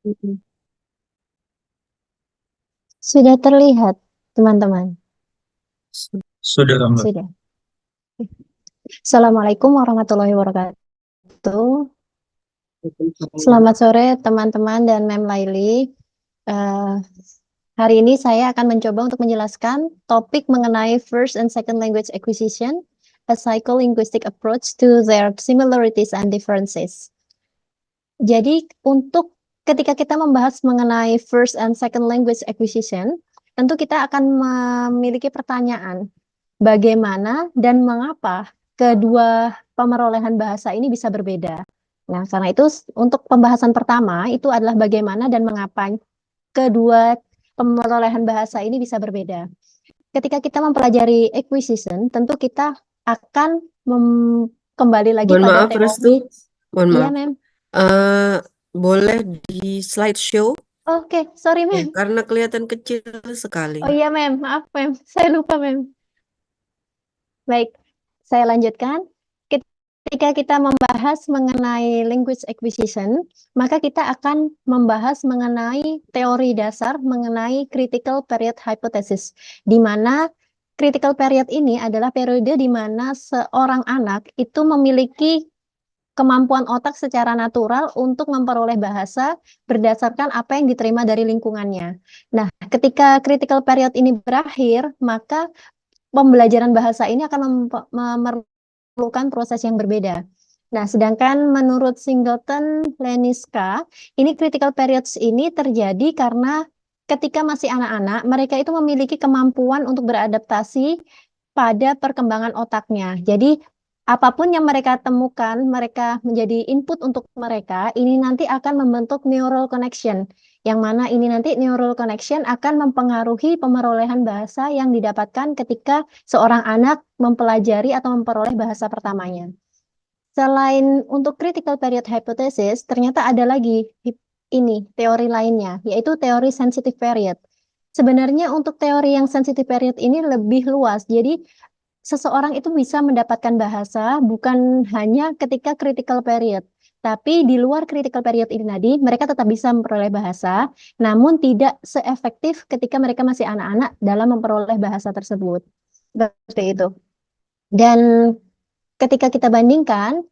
Mm. Sudah terlihat, teman-teman. Sudah, Mbak. Sudah. Assalamualaikum warahmatullahi wabarakatuh. Selamat sore, teman-teman dan Mem Laili. Eh, Hari ini saya akan mencoba untuk menjelaskan topik mengenai first and second language acquisition, a psycholinguistic approach to their similarities and differences. Jadi, untuk ketika kita membahas mengenai first and second language acquisition, tentu kita akan memiliki pertanyaan, bagaimana dan mengapa kedua pemerolehan bahasa ini bisa berbeda. Nah, karena itu untuk pembahasan pertama itu adalah bagaimana dan mengapa kedua pemerolehan bahasa ini bisa berbeda. Ketika kita mempelajari acquisition, tentu kita akan kembali lagi Mohon pada maaf, Restu. teori. Mohon Iya, maaf. Mem. Eh, boleh di slideshow Oke, sorry, ya, Mem. karena kelihatan kecil sekali. Oh iya, Mem. Maaf, Mem. Saya lupa, Mem. Baik, saya lanjutkan. Ketika kita membahas mengenai language acquisition, maka kita akan membahas mengenai teori dasar mengenai critical period hypothesis, di mana critical period ini adalah periode di mana seorang anak itu memiliki kemampuan otak secara natural untuk memperoleh bahasa berdasarkan apa yang diterima dari lingkungannya. Nah, ketika critical period ini berakhir, maka pembelajaran bahasa ini akan memerlukan proses yang berbeda. Nah, sedangkan menurut Singleton Leniska, ini critical periods ini terjadi karena ketika masih anak-anak, mereka itu memiliki kemampuan untuk beradaptasi pada perkembangan otaknya. Jadi, apapun yang mereka temukan, mereka menjadi input untuk mereka, ini nanti akan membentuk neural connection, yang mana ini nanti neural connection akan mempengaruhi pemerolehan bahasa yang didapatkan ketika seorang anak mempelajari atau memperoleh bahasa pertamanya. Selain untuk critical period hypothesis, ternyata ada lagi ini teori lainnya, yaitu teori sensitive period. Sebenarnya untuk teori yang sensitive period ini lebih luas. Jadi seseorang itu bisa mendapatkan bahasa bukan hanya ketika critical period, tapi di luar critical period ini tadi, mereka tetap bisa memperoleh bahasa, namun tidak seefektif ketika mereka masih anak-anak dalam memperoleh bahasa tersebut. Seperti itu. Dan ketika kita bandingkan,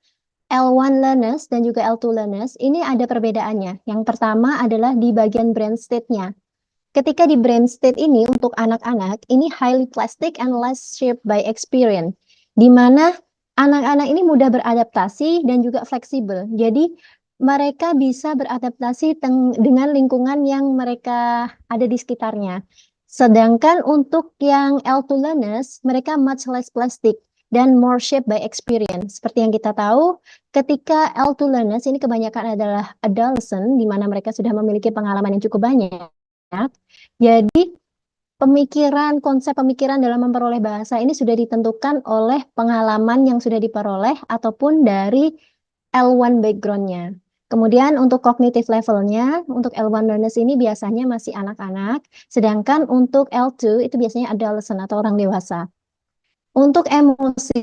L1 learners dan juga L2 learners, ini ada perbedaannya. Yang pertama adalah di bagian brain state-nya. Ketika di brain state ini untuk anak-anak, ini highly plastic and less shaped by experience, di mana anak-anak ini mudah beradaptasi dan juga fleksibel. Jadi mereka bisa beradaptasi dengan lingkungan yang mereka ada di sekitarnya. Sedangkan untuk yang L2 learners, mereka much less plastic dan more shaped by experience. Seperti yang kita tahu, ketika L2 learners ini kebanyakan adalah adolescent, di mana mereka sudah memiliki pengalaman yang cukup banyak. Jadi konsep pemikiran dalam memperoleh bahasa ini sudah ditentukan oleh pengalaman yang sudah diperoleh ataupun dari L1 background-nya. Kemudian untuk cognitive levelnya, untuk L1 learners ini biasanya masih anak-anak, sedangkan untuk L2 itu biasanya adolescent atau orang dewasa. Untuk emosi,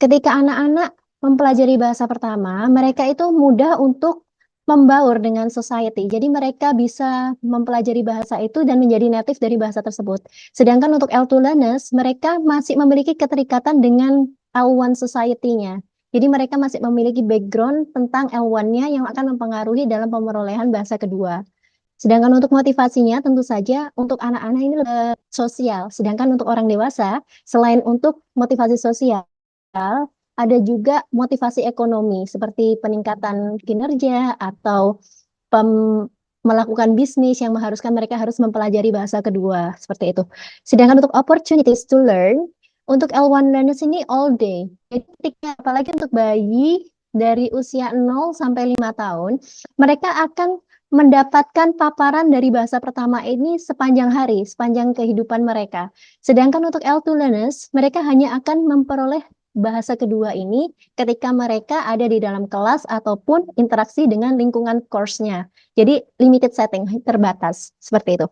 ketika anak-anak mempelajari bahasa pertama, mereka itu mudah untuk membaur dengan society. Jadi mereka bisa mempelajari bahasa itu dan menjadi native dari bahasa tersebut. Sedangkan untuk L2 learners, mereka masih memiliki keterikatan dengan L1 society-nya. Jadi mereka masih memiliki background tentang L1-nya yang akan mempengaruhi dalam pemerolehan bahasa kedua. Sedangkan untuk motivasinya tentu saja untuk anak-anak ini lebih sosial. Sedangkan untuk orang dewasa, selain untuk motivasi sosial, ada juga motivasi ekonomi seperti peningkatan kinerja atau melakukan bisnis yang mengharuskan mereka harus mempelajari bahasa kedua seperti itu. Sedangkan untuk opportunities to learn, untuk L1 learners ini all day. Jadi ketika apalagi untuk bayi dari usia 0 sampai 5 tahun, mereka akan mendapatkan paparan dari bahasa pertama ini sepanjang hari, sepanjang kehidupan mereka. Sedangkan untuk L2 learners, mereka hanya akan memperoleh bahasa kedua ini ketika mereka ada di dalam kelas ataupun interaksi dengan lingkungan course-nya. Jadi limited setting, terbatas, seperti itu.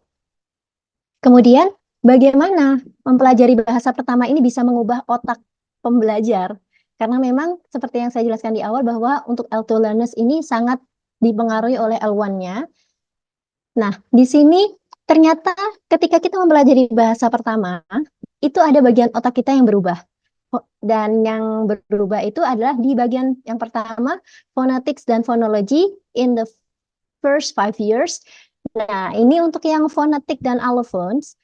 Kemudian, bagaimana mempelajari bahasa pertama ini bisa mengubah otak pembelajar? Karena memang seperti yang saya jelaskan di awal bahwa untuk L2 learners ini sangat dipengaruhi oleh L1-nya. Nah, di sini ternyata ketika kita mempelajari bahasa pertama, itu ada bagian otak kita yang berubah. Dan yang berubah itu adalah di bagian yang pertama, phonetics dan phonology in the first 5 years. Nah, ini untuk yang phonetic dan allophones,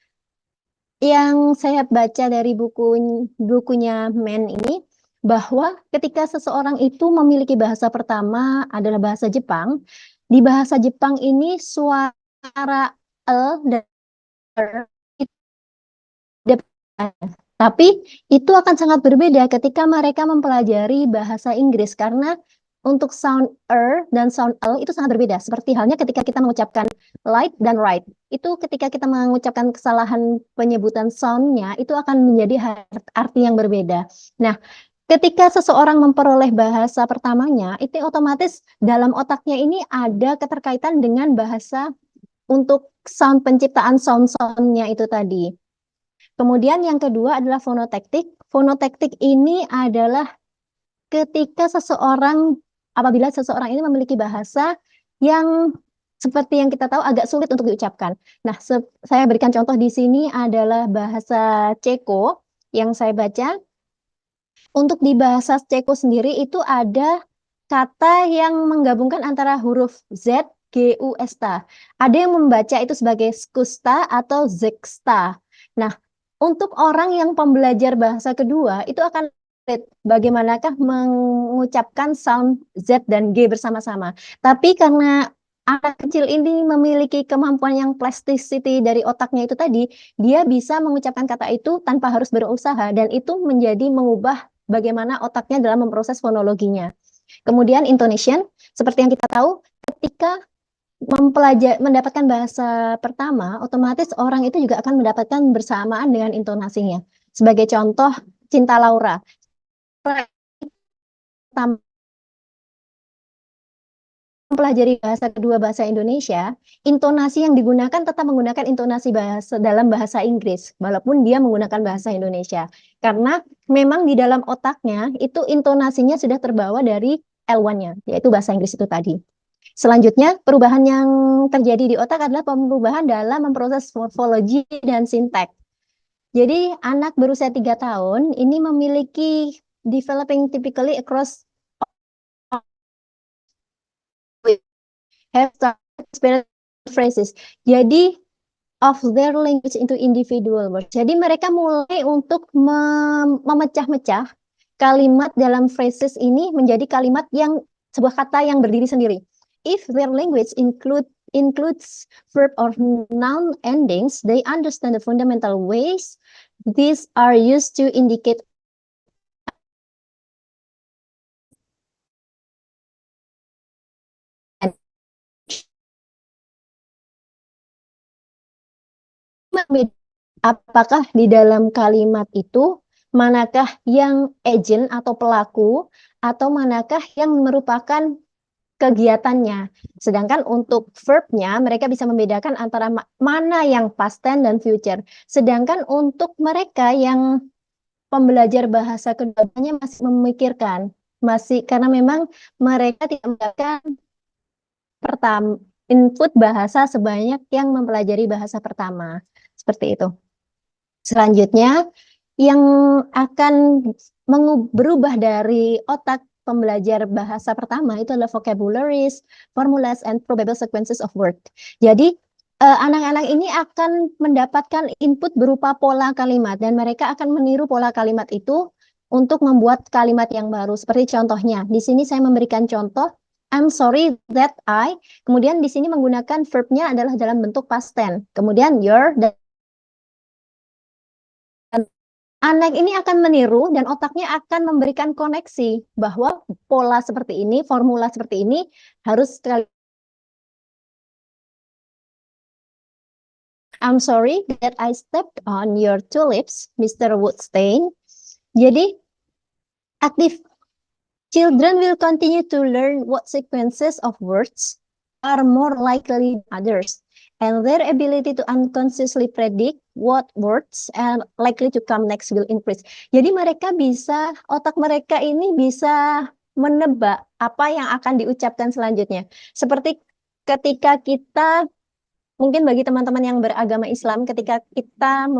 yang saya baca dari bukunya Men ini, bahwa ketika seseorang itu memiliki bahasa pertama adalah bahasa Jepang, di bahasa Jepang ini suara dan R itu, tapi itu akan sangat berbeda ketika mereka mempelajari bahasa Inggris karena untuk sound dan sound itu sangat berbeda. Seperti halnya ketika kita mengucapkan light dan right. Itu ketika kita mengucapkan kesalahan penyebutan soundnya, itu akan menjadi arti yang berbeda. Nah, ketika seseorang memperoleh bahasa pertamanya, itu otomatis dalam otaknya ini ada keterkaitan dengan bahasa untuk sound penciptaan sound-soundnya itu tadi. Kemudian yang kedua adalah fonotektik. Fonotektik ini adalah ketika apabila seseorang ini memiliki bahasa yang seperti yang kita tahu agak sulit untuk diucapkan. Nah, saya berikan contoh di sini adalah bahasa Ceko yang saya baca. Untuk di bahasa Ceko sendiri itu ada kata yang menggabungkan antara huruf Z, G, U, S, T. Ada yang membaca itu sebagai skusta atau zeksta. Nah, untuk orang yang pembelajar bahasa kedua, itu akan sulit bagaimanakah mengucapkan sound Z dan G bersama-sama. Tapi karena anak kecil ini memiliki kemampuan yang plasticity dari otaknya itu tadi, dia bisa mengucapkan kata itu tanpa harus berusaha, dan itu menjadi mengubah bagaimana otaknya dalam memproses fonologinya. Kemudian intonation, seperti yang kita tahu, ketika mendapatkan bahasa pertama, otomatis orang itu juga akan mendapatkan bersamaan dengan intonasinya. Sebagai contoh, Cinta Laura. Mempelajari bahasa kedua bahasa Indonesia, intonasi yang digunakan tetap menggunakan intonasi dalam bahasa Inggris, walaupun dia menggunakan bahasa Indonesia. Karena memang di dalam otaknya itu intonasinya sudah terbawa dari L1-nya, yaitu bahasa Inggris itu tadi. Selanjutnya, perubahan yang terjadi di otak adalah perubahan dalam memproses morfologi dan sintaks. Jadi, anak berusia 3 tahun ini memiliki developing typically across have started phrases. Jadi, of their language into individual words. Jadi, mereka mulai untuk memecah-mecah kalimat dalam phrases ini menjadi kalimat yang sebuah kata yang berdiri sendiri. If their language includes verb or noun endings, they understand the fundamental ways these are used to indicate apakah di dalam kalimat itu manakah yang agent atau pelaku atau manakah yang merupakan kegiatannya. Sedangkan untuk verb-nya mereka bisa membedakan antara mana yang past tense dan future. Sedangkan untuk mereka yang pembelajar bahasa keduanya masih memikirkan, karena memang mereka tidak mendapatkan input bahasa sebanyak yang mempelajari bahasa pertama. Seperti itu. Selanjutnya, yang akan berubah dari otak pembelajar bahasa pertama itu adalah vocabularies, formulas, and probable sequences of word. Jadi, anak-anak ini akan mendapatkan input berupa pola kalimat, dan mereka akan meniru pola kalimat itu untuk membuat kalimat yang baru. Seperti contohnya, di sini saya memberikan contoh, I'm sorry that I, kemudian di sini menggunakan verb-nya adalah dalam bentuk past tense. Kemudian your, dan anak ini akan meniru dan otaknya akan memberikan koneksi bahwa pola seperti ini, formula seperti ini harus sekali. I'm sorry that I stepped on your tulips, Mr. Woodstein. Jadi, aktif. Children will continue to learn what sequences of words are more likely than others, and their ability to unconsciously predict what words are likely to come next will increase. Jadi otak mereka ini bisa menebak apa yang akan diucapkan selanjutnya. Seperti ketika kita mungkin bagi teman-teman yang beragama Islam, ketika kita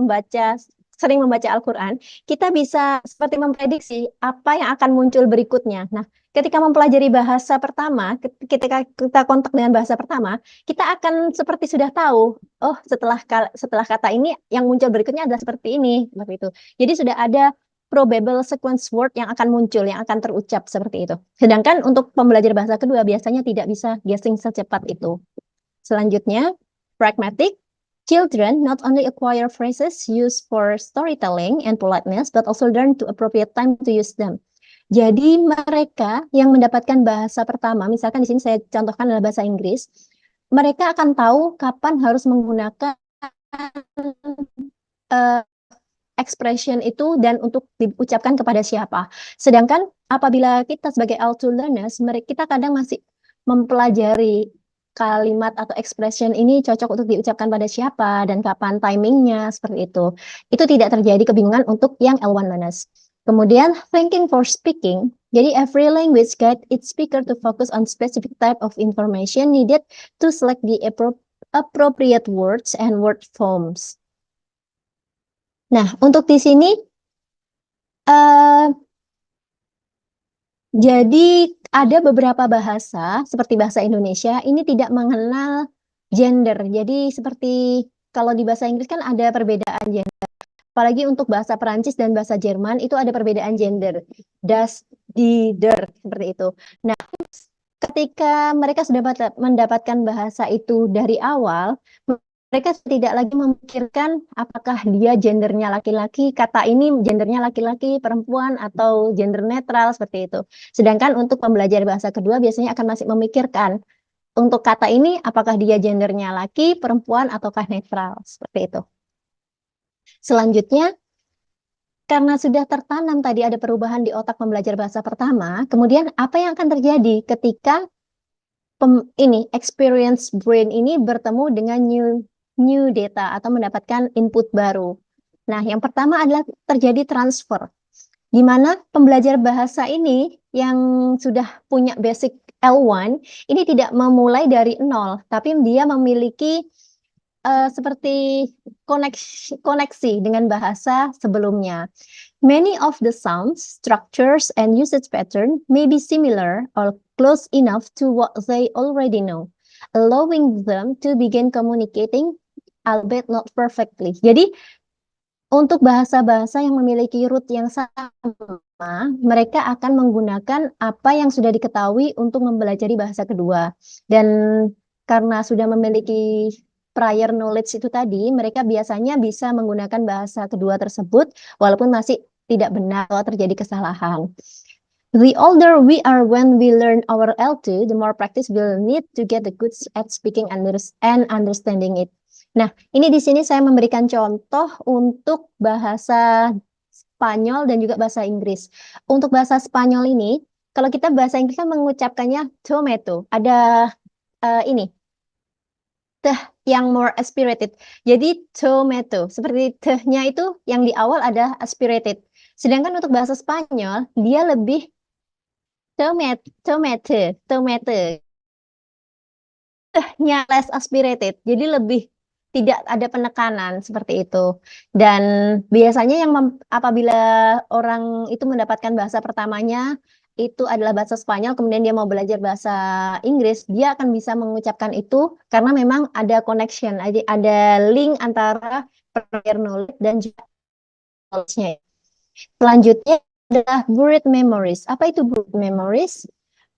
sering membaca Al-Quran, kita bisa seperti memprediksi apa yang akan muncul berikutnya. Nah, ketika mempelajari bahasa pertama, ketika kita kontak dengan bahasa pertama, kita akan seperti sudah tahu, oh setelah kata ini yang muncul berikutnya adalah seperti ini, seperti itu. Jadi sudah ada probable sequence word yang akan muncul, yang akan terucap seperti itu. Sedangkan untuk pembelajar bahasa kedua biasanya tidak bisa guessing secepat itu. Selanjutnya, pragmatic. Children not only acquire phrases used for storytelling and politeness, but also learn to appropriate time to use them. Jadi mereka yang mendapatkan bahasa pertama, misalkan di sini saya contohkan adalah bahasa Inggris, mereka akan tahu kapan harus menggunakan expression itu dan untuk diucapkan kepada siapa. Sedangkan apabila kita sebagai auto learners, kita kadang masih mempelajari kalimat atau expression ini cocok untuk diucapkan pada siapa dan kapan timingnya, seperti itu. Itu tidak terjadi kebingungan untuk yang L1 learners. Kemudian thinking for speaking. Jadi every language guide its speaker to focus on specific type of information needed to select the appropriate words and word forms. Nah, untuk di sini jadi ada beberapa bahasa seperti bahasa Indonesia ini tidak mengenal gender. Jadi seperti kalau di bahasa Inggris kan ada perbedaan gender. Apalagi untuk bahasa Perancis dan bahasa Jerman itu ada perbedaan gender. Das, die, der, seperti itu. Nah, ketika mereka sudah mendapatkan bahasa itu dari awal, mereka tidak lagi memikirkan apakah dia gendernya laki-laki, kata ini gendernya laki-laki, perempuan, atau gender netral, seperti itu. Sedangkan untuk pembelajar bahasa kedua biasanya akan masih memikirkan untuk kata ini apakah dia gendernya laki, perempuan, ataukah netral, seperti itu. Selanjutnya, karena sudah tertanam tadi ada perubahan di otak pembelajar bahasa pertama, kemudian apa yang akan terjadi ketika experience brain ini bertemu dengan new data atau mendapatkan input baru. Nah, yang pertama adalah terjadi transfer, di mana pembelajar bahasa ini yang sudah punya basic L1 ini tidak memulai dari nol, tapi dia memiliki seperti koneksi dengan bahasa sebelumnya. Many of the sounds, structures, and usage pattern may be similar or close enough to what they already know, allowing them to begin communicating, albeit not perfectly. Jadi, untuk bahasa-bahasa yang memiliki root yang sama, mereka akan menggunakan apa yang sudah diketahui untuk mempelajari bahasa kedua. Dan karena sudah memiliki prior knowledge itu tadi, mereka biasanya bisa menggunakan bahasa kedua tersebut walaupun masih tidak benar kalau terjadi kesalahan. The older we are when we learn our L2, the more practice we'll need to get the good at speaking and understanding it. Nah, ini di sini saya memberikan contoh untuk bahasa Spanyol dan juga bahasa Inggris. Untuk bahasa Spanyol ini, kalau kita bahasa Inggris kan mengucapkannya tomato, ada ini yang more aspirated. Jadi tomato, seperti tehnya itu yang di awal ada aspirated. Sedangkan untuk bahasa Spanyol, dia lebih tomato. Tehnya less aspirated. Jadi lebih tidak ada penekanan seperti itu. Dan biasanya apabila orang itu mendapatkan bahasa pertamanya itu adalah bahasa Spanyol, kemudian dia mau belajar bahasa Inggris, dia akan bisa mengucapkan itu karena memang ada connection, ada link antara prior knowledge dan juga knowledge-nya. Selanjutnya adalah buried memories. Apa itu buried memories?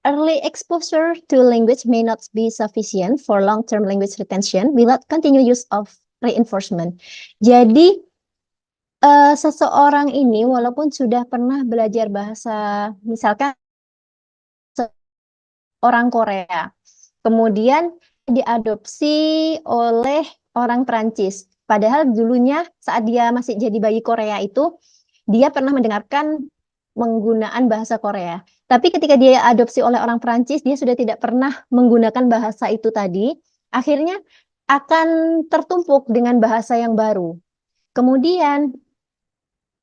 Early exposure to language may not be sufficient for long-term language retention without continued use of reinforcement. Jadi, seseorang ini walaupun sudah pernah belajar bahasa, misalkan orang Korea, kemudian diadopsi oleh orang Perancis. Padahal dulunya saat dia masih jadi bayi Korea itu, dia pernah mendengarkan penggunaan bahasa Korea. Tapi ketika dia adopsi oleh orang Perancis, dia sudah tidak pernah menggunakan bahasa itu tadi. Akhirnya akan tertumpuk dengan bahasa yang baru. Kemudian,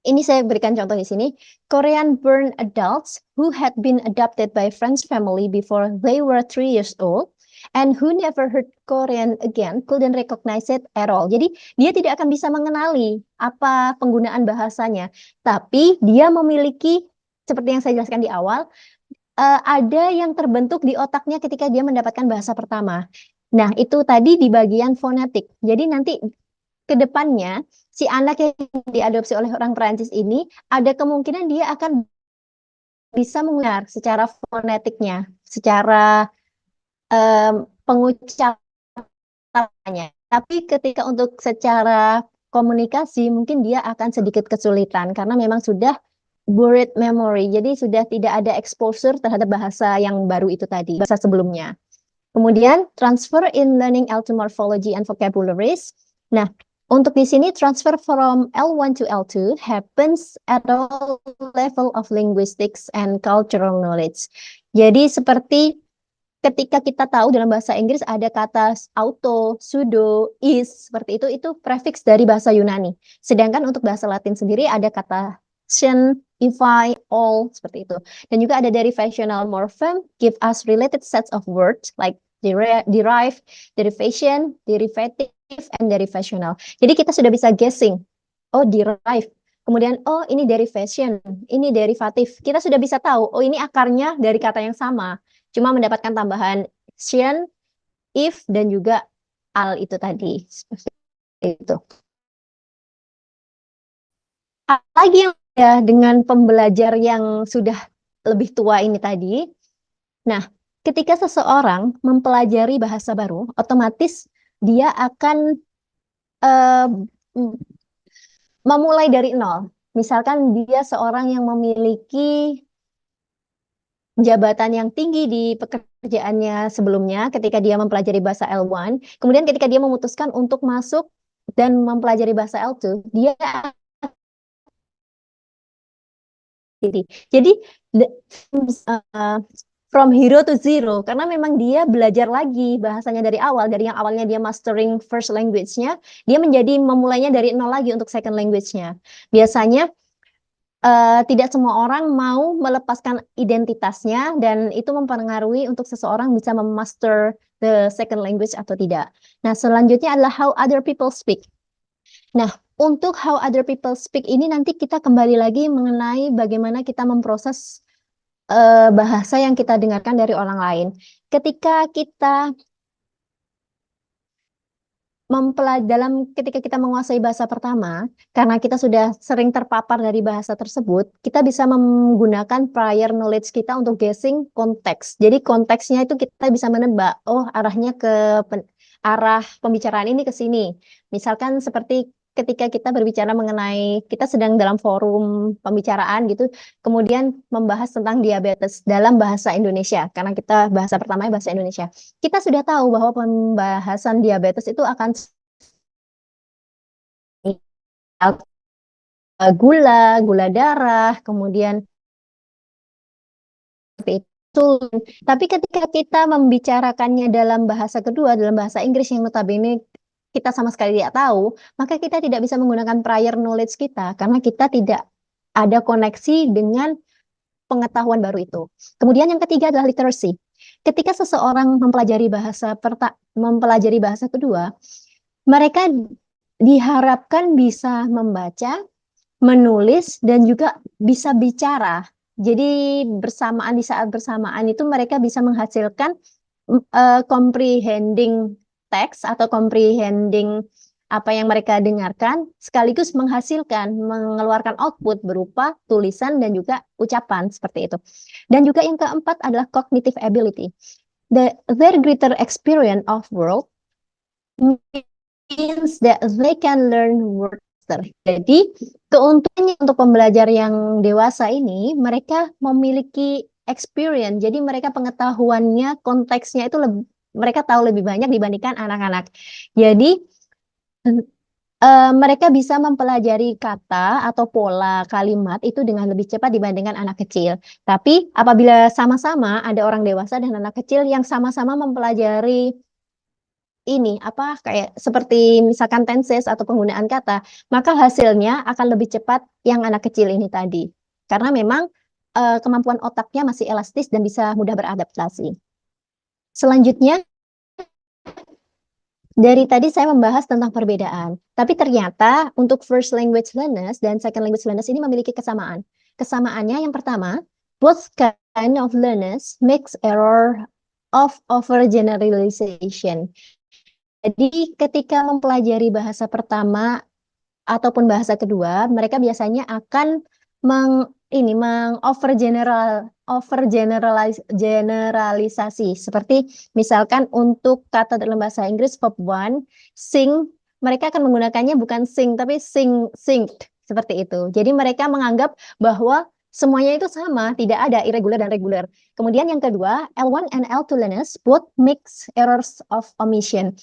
ini saya berikan contoh di sini. Korean-born adults who had been adopted by French family before they were 3 years old and who never heard Korean again couldn't recognize it at all. Jadi dia tidak akan bisa mengenali apa penggunaan bahasanya, tapi dia memiliki seperti yang saya jelaskan di awal, ada yang terbentuk di otaknya ketika dia mendapatkan bahasa pertama. Nah, itu tadi di bagian fonetik. Jadi nanti ke depannya si anak yang diadopsi oleh orang Perancis ini ada kemungkinan dia akan bisa mendengar secara fonetiknya, secara pengucapannya. Tapi ketika untuk secara komunikasi mungkin dia akan sedikit kesulitan karena memang sudah buried memory. Jadi sudah tidak ada exposure terhadap bahasa yang baru itu tadi, bahasa sebelumnya. Kemudian transfer in learning L2 morphology and vocabularies. Nah, untuk di sini transfer from L1 to L2 happens at all level of linguistics and cultural knowledge. Jadi seperti ketika kita tahu dalam bahasa Inggris ada kata auto, pseudo, is, seperti itu prefix dari bahasa Yunani. Sedangkan untuk bahasa Latin sendiri ada kata shen, ify, all, seperti itu. Dan juga ada derivational morphem, give us related sets of words like derive, derivation, derivative, and derivational. Jadi kita sudah bisa guessing, oh derive, kemudian oh ini derivation, ini derivatif. Kita sudah bisa tahu, oh ini akarnya dari kata yang sama. Cuma mendapatkan tambahan shen, if, dan juga al itu tadi. Seperti itu. Lagi yang ya dengan pembelajar yang sudah lebih tua ini tadi. Nah, ketika seseorang mempelajari bahasa baru, otomatis dia akan memulai dari nol. Misalkan dia seorang yang memiliki jabatan yang tinggi di pekerjaannya sebelumnya ketika dia mempelajari bahasa L1, kemudian ketika dia memutuskan untuk masuk dan mempelajari bahasa L2, dia jadi from hero to zero, karena memang dia belajar lagi bahasanya dari awal, dari yang awalnya dia mastering first language-nya, dia menjadi memulainya dari nol lagi untuk second language-nya. Biasanya tidak semua orang mau melepaskan identitasnya dan itu mempengaruhi untuk seseorang bisa memaster the second language atau tidak. Nah, selanjutnya adalah how other people speak. Nah, untuk how other people speak ini nanti kita kembali lagi mengenai bagaimana kita memproses bahasa yang kita dengarkan dari orang lain. Ketika kita ketika kita menguasai bahasa pertama, karena kita sudah sering terpapar dari bahasa tersebut, kita bisa menggunakan prior knowledge kita untuk guessing konteks. Jadi konteksnya itu kita bisa menebak, oh arahnya ke arah pembicaraan ini ke sini. Misalkan seperti ketika kita berbicara mengenai, kita sedang dalam forum pembicaraan gitu, kemudian membahas tentang diabetes dalam bahasa Indonesia, karena kita bahasa pertamanya bahasa Indonesia. Kita sudah tahu bahwa pembahasan diabetes itu akan gula darah, kemudian seperti itu. Tapi ketika kita membicarakannya dalam bahasa kedua, dalam bahasa Inggris yang notabene kita sama sekali tidak tahu, maka kita tidak bisa menggunakan prior knowledge kita karena kita tidak ada koneksi dengan pengetahuan baru itu. Kemudian yang ketiga adalah literacy. Ketika seseorang mempelajari bahasa kedua, mereka diharapkan bisa membaca, menulis, dan juga bisa bicara. Jadi di saat bersamaan itu mereka bisa menghasilkan comprehending text atau comprehending apa yang mereka dengarkan, sekaligus mengeluarkan output berupa tulisan dan juga ucapan seperti itu. Dan juga yang keempat adalah cognitive ability. Their greater experience of world means that they can learn words. Jadi keuntungannya untuk pembelajar yang dewasa ini, mereka memiliki experience. Jadi mereka pengetahuannya, konteksnya itu mereka tahu lebih banyak dibandingkan anak-anak. Jadi mereka bisa mempelajari kata atau pola kalimat itu dengan lebih cepat dibandingkan anak kecil. Tapi apabila sama-sama ada orang dewasa dan anak kecil yang sama-sama mempelajari ini kayak seperti misalkan tenses atau penggunaan kata, maka hasilnya akan lebih cepat yang anak kecil ini tadi. Karena memang kemampuan otaknya masih elastis dan bisa mudah beradaptasi. Selanjutnya Dari tadi saya membahas tentang perbedaan, tapi ternyata untuk first language learners dan second language learners ini memiliki kesamaan. Kesamaannya yang pertama, both kind of learners makes error of overgeneralization. Jadi ketika mempelajari bahasa pertama ataupun bahasa kedua, mereka biasanya akan generalisasi. Seperti misalkan untuk kata dalam bahasa Inggris verb one, sing, mereka akan menggunakannya bukan sing tapi singed seperti itu. Jadi mereka menganggap bahwa semuanya itu sama, tidak ada irregular dan regular. Kemudian yang kedua, L1 and L2 learners both makes errors of omission.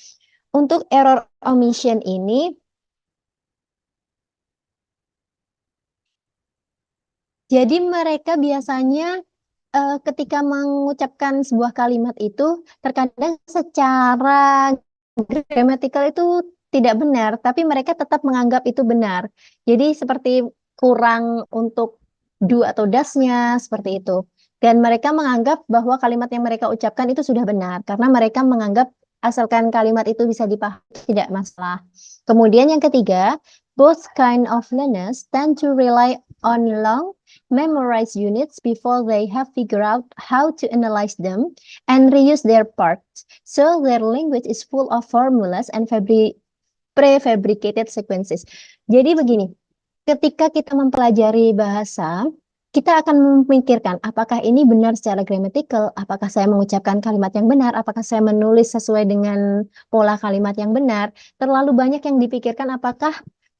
Untuk error omission ini, jadi mereka biasanya ketika mengucapkan sebuah kalimat itu terkadang secara gramatikal itu tidak benar, tapi mereka tetap menganggap itu benar. Jadi seperti kurang untuk do atau das-nya seperti itu. Dan mereka menganggap bahwa kalimat yang mereka ucapkan itu sudah benar karena mereka menganggap asalkan kalimat itu bisa dipahami tidak masalah. Kemudian yang ketiga, both kind of learners tend to rely on long memorize units before they have figured out how to analyze them and reuse their parts. So their language is full of formulas and prefabricated sequences. Jadi begini, ketika kita mempelajari bahasa, kita akan memikirkan apakah ini benar secara gramatikal, apakah saya mengucapkan kalimat yang benar, apakah saya menulis sesuai dengan pola kalimat yang benar. Terlalu banyak yang dipikirkan apakah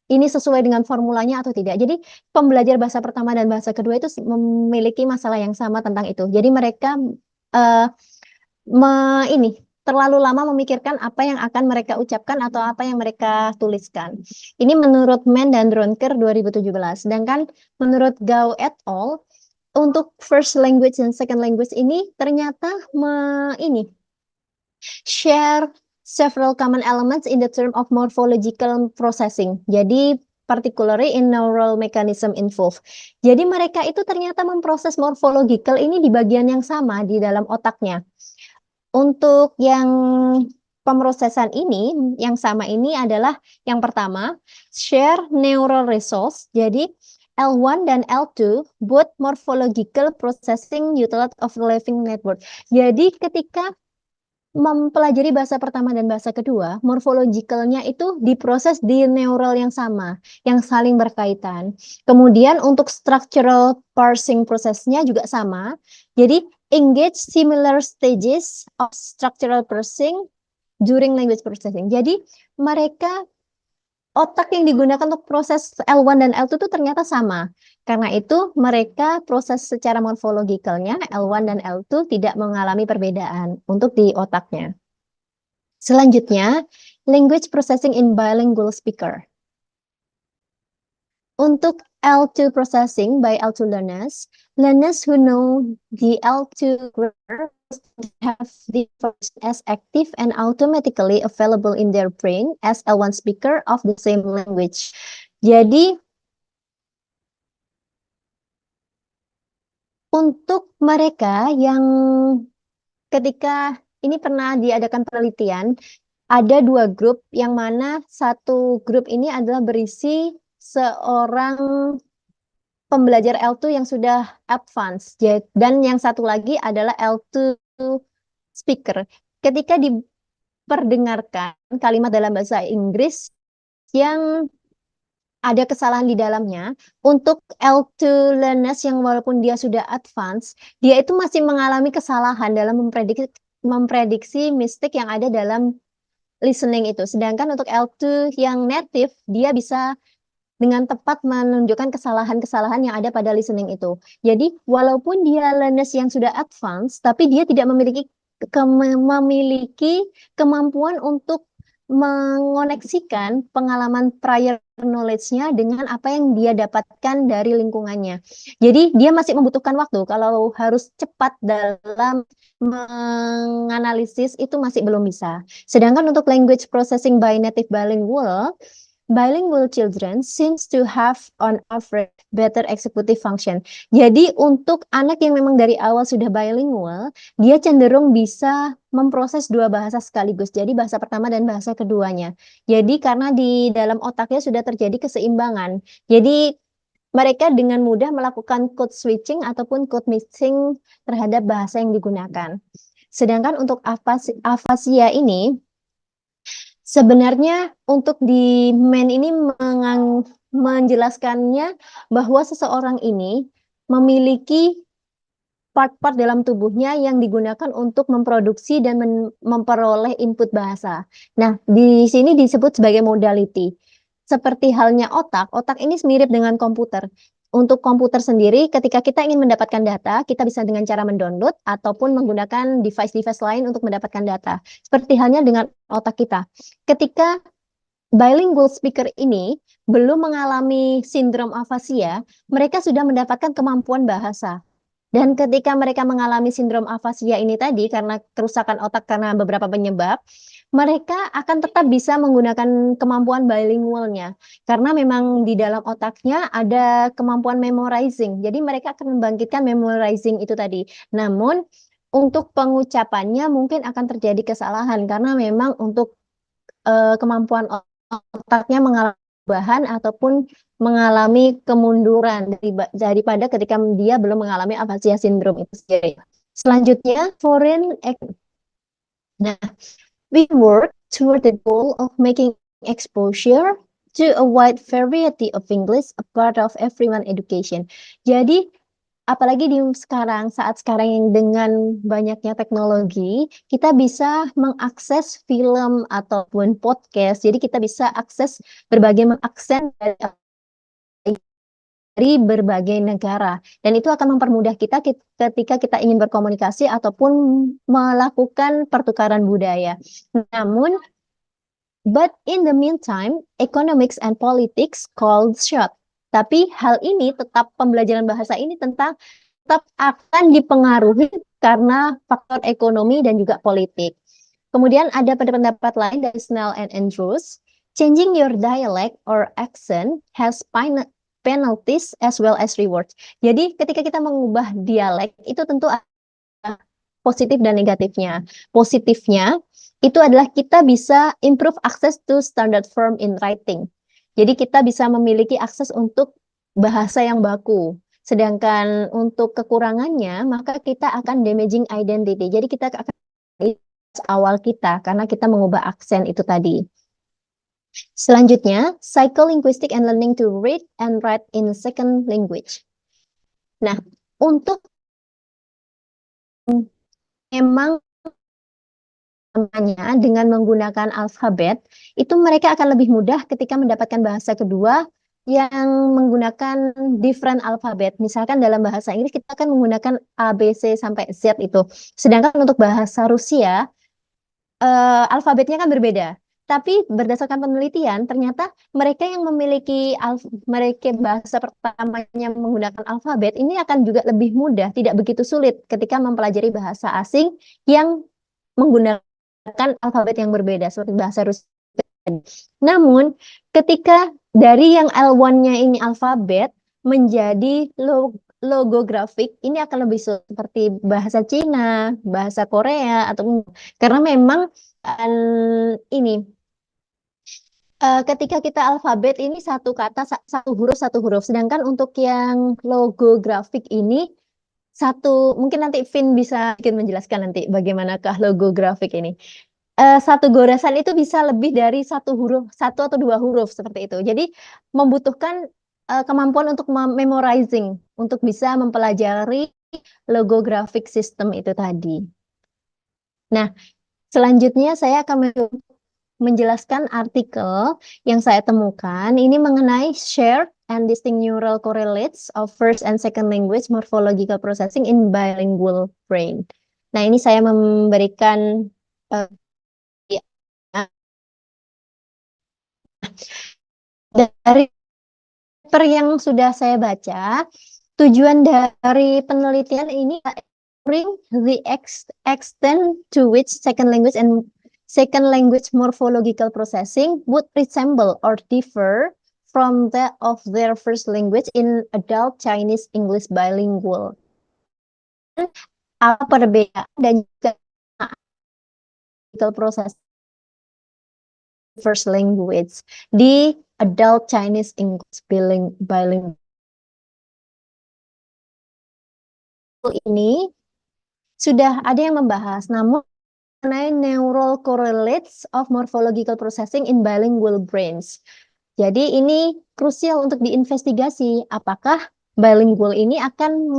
ini sesuai dengan formulanya atau tidak. Jadi pembelajar bahasa pertama dan bahasa kedua itu memiliki masalah yang sama tentang itu. Jadi mereka ini terlalu lama memikirkan apa yang akan mereka ucapkan atau apa yang mereka tuliskan. Ini menurut Mann dan Dronker 2017. Sedangkan menurut Gao et al. Untuk first language dan second language ini ternyata share several common elements in the term of morphological processing. Jadi particularly in neural mechanism involved. Jadi mereka itu ternyata memproses morphological ini di bagian yang sama di dalam otaknya. Untuk yang pemrosesan ini, yang sama ini adalah yang pertama, share neural resource. Jadi L1 dan L2 both morphological processing utility of living network. Jadi ketika mempelajari bahasa pertama dan bahasa kedua, morfologikalnya itu diproses di neural yang sama, yang saling berkaitan. Kemudian untuk structural parsing prosesnya juga sama. Jadi engage similar stages of structural parsing during language processing. Jadi mereka otak yang digunakan untuk proses L1 dan L2 itu ternyata sama. Karena itu mereka proses secara morfologikalnya L1 dan L2 tidak mengalami perbedaan untuk di otaknya. Selanjutnya, language processing in bilingual speaker. Untuk L2 processing by L2 learners who know the L2 grammar have the first as active and automatically available in their brain as L1 speaker of the same language. Jadi untuk mereka yang ketika ini pernah diadakan penelitian, ada dua grup yang mana satu grup ini adalah berisi seorang pembelajar L2 yang sudah advance dan yang satu lagi adalah L2 speaker. Ketika diperdengarkan kalimat dalam bahasa Inggris yang ada kesalahan di dalamnya, untuk L2 learners yang walaupun dia sudah advance, dia itu masih mengalami kesalahan dalam memprediksi mistake yang ada dalam listening itu. Sedangkan untuk L2 yang native, dia bisa dengan tepat menunjukkan kesalahan-kesalahan yang ada pada listening itu. Jadi, walaupun dia learners yang sudah advance, tapi dia tidak memiliki kemampuan untuk mengoneksikan pengalaman prior knowledge-nya dengan apa yang dia dapatkan dari lingkungannya. Jadi dia masih membutuhkan waktu. Kalau harus cepat dalam menganalisis itu masih belum bisa. Sedangkan untuk language processing by native bilingual, bilingual children seems to have on average better executive function. Jadi untuk anak yang memang dari awal sudah bilingual, dia cenderung bisa memproses dua bahasa sekaligus. Jadi bahasa pertama dan bahasa keduanya. Jadi karena di dalam otaknya sudah terjadi keseimbangan. Jadi mereka dengan mudah melakukan code switching ataupun code mixing terhadap bahasa yang digunakan. Sedangkan untuk afasia ini, sebenarnya untuk di MEN ini menjelaskannya bahwa seseorang ini memiliki part-part dalam tubuhnya yang digunakan untuk memproduksi dan memperoleh input bahasa. Nah, di sini disebut sebagai modality. Seperti halnya otak, otak ini mirip dengan komputer. Untuk komputer sendiri, ketika kita ingin mendapatkan data, kita bisa dengan cara mendownload ataupun menggunakan device-device lain untuk mendapatkan data. Seperti halnya dengan otak kita. Ketika bilingual speaker ini belum mengalami sindrom afasia, mereka sudah mendapatkan kemampuan bahasa. Dan ketika mereka mengalami sindrom afasia ini tadi, karena kerusakan otak karena beberapa penyebab, mereka akan tetap bisa menggunakan kemampuan bilingualnya. Karena memang di dalam otaknya ada kemampuan memorizing. Jadi mereka akan membangkitkan memorizing itu tadi. Namun untuk pengucapannya mungkin akan terjadi kesalahan. Karena memang untuk kemampuan otaknya mengalami perubahan ataupun mengalami kemunduran daripada ketika dia belum mengalami afasia sindrom itu sendiri. Selanjutnya, Nah, we work toward the goal of making exposure to a wide variety of English a part of everyone education. Jadi, apalagi di saat sekarang yang dengan banyaknya teknologi, kita bisa mengakses film ataupun podcast. Jadi kita bisa akses berbagai aksen dari berbagai negara. Dan itu akan mempermudah kita ketika kita ingin berkomunikasi ataupun melakukan pertukaran budaya. Namun, but in the meantime, economics and politics called short. Tapi hal ini tetap pembelajaran bahasa ini tetap akan dipengaruhi karena faktor ekonomi dan juga politik. Kemudian ada pendapat lain dari Snell and Andrews, changing your dialect or accent has penalties as well as rewards. Jadi ketika kita mengubah dialek itu tentu ada positif dan negatifnya. Positifnya itu adalah kita bisa improve access to standard form in writing. Jadi kita bisa memiliki akses untuk bahasa yang baku. Sedangkan untuk kekurangannya, maka kita akan damaging identity. Jadi kita akan awal kita karena kita mengubah aksen itu tadi. Selanjutnya, psycholinguistic and learning to read and write in a second language. Nah, untuk memang dengan menggunakan alfabet, itu mereka akan lebih mudah ketika mendapatkan bahasa kedua yang menggunakan different alfabet. Misalkan dalam bahasa Inggris kita akan menggunakan A, B, C sampai Z itu. Sedangkan untuk bahasa Rusia, alfabetnya kan berbeda. Tapi berdasarkan penelitian, ternyata mereka yang memiliki mereka bahasa pertamanya menggunakan alfabet ini akan juga lebih mudah, tidak begitu sulit ketika mempelajari bahasa asing yang menggunakan alfabet yang berbeda seperti bahasa Rusia. Namun, ketika dari yang L1-nya ini alfabet menjadi logografik, ini akan lebih seperti bahasa Cina, bahasa Korea, atau karena memang ini ketika kita alfabet ini satu kata satu huruf, sedangkan untuk yang logografik ini mungkin nanti Vin bisa menjelaskan nanti bagaimanakah logografik ini. Satu goresan itu bisa lebih dari satu atau dua huruf seperti itu. Jadi membutuhkan kemampuan untuk memorizing untuk bisa mempelajari logographic system itu tadi. Nah, selanjutnya saya akan menjelaskan artikel yang saya temukan ini mengenai shared and distinct neural correlates of first and second language morphological processing in bilingual brain. Nah, ini saya memberikan dari paper yang sudah saya baca, tujuan dari penelitian ini bring the extent to which second language and second language morphological processing would resemble or differ from that of their first language in adult Chinese English bilingual. Apa perbedaan dan juga proses first language di adult Chinese English bilingual ini sudah ada yang membahas, namun mengenai neural correlates of morphological processing in bilingual brains. Jadi ini krusial untuk diinvestigasi apakah bilingual ini akan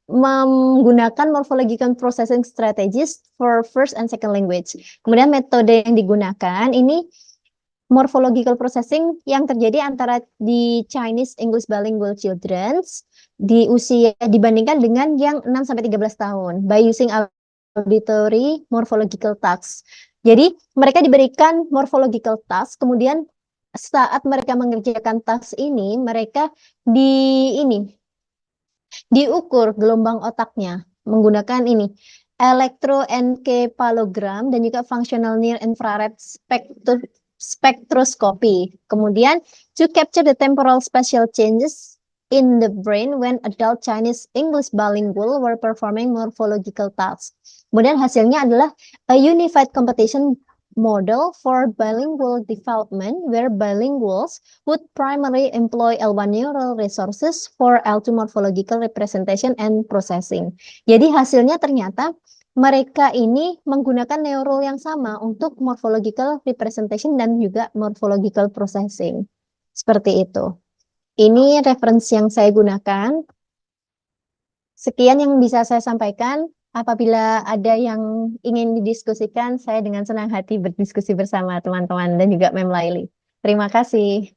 menggunakan morphological processing strategies for first and second language. Kemudian metode yang digunakan ini morphological processing yang terjadi antara di Chinese English bilingual children di usia dibandingkan dengan yang 6-13 tahun by using auditory morphological tasks. Jadi mereka diberikan morphological task, kemudian saat mereka mengerjakan task ini mereka diukur gelombang otaknya menggunakan ini elektroencephalogram dan juga functional near infrared spectroscopy. Kemudian to capture the temporal spatial changes in the brain when adult Chinese English bilingual were performing morphological tasks. Kemudian hasilnya adalah a unified competition model for bilingual development where bilinguals would primarily employ L1 neural resources for L2 morphological representation and processing. Jadi hasilnya ternyata mereka ini menggunakan neural yang sama untuk morphological representation dan juga morphological processing. Seperti itu. Ini referensi yang saya gunakan. Sekian yang bisa saya sampaikan. Apabila ada yang ingin didiskusikan, saya dengan senang hati berdiskusi bersama teman-teman dan juga Mem Laili. Terima kasih.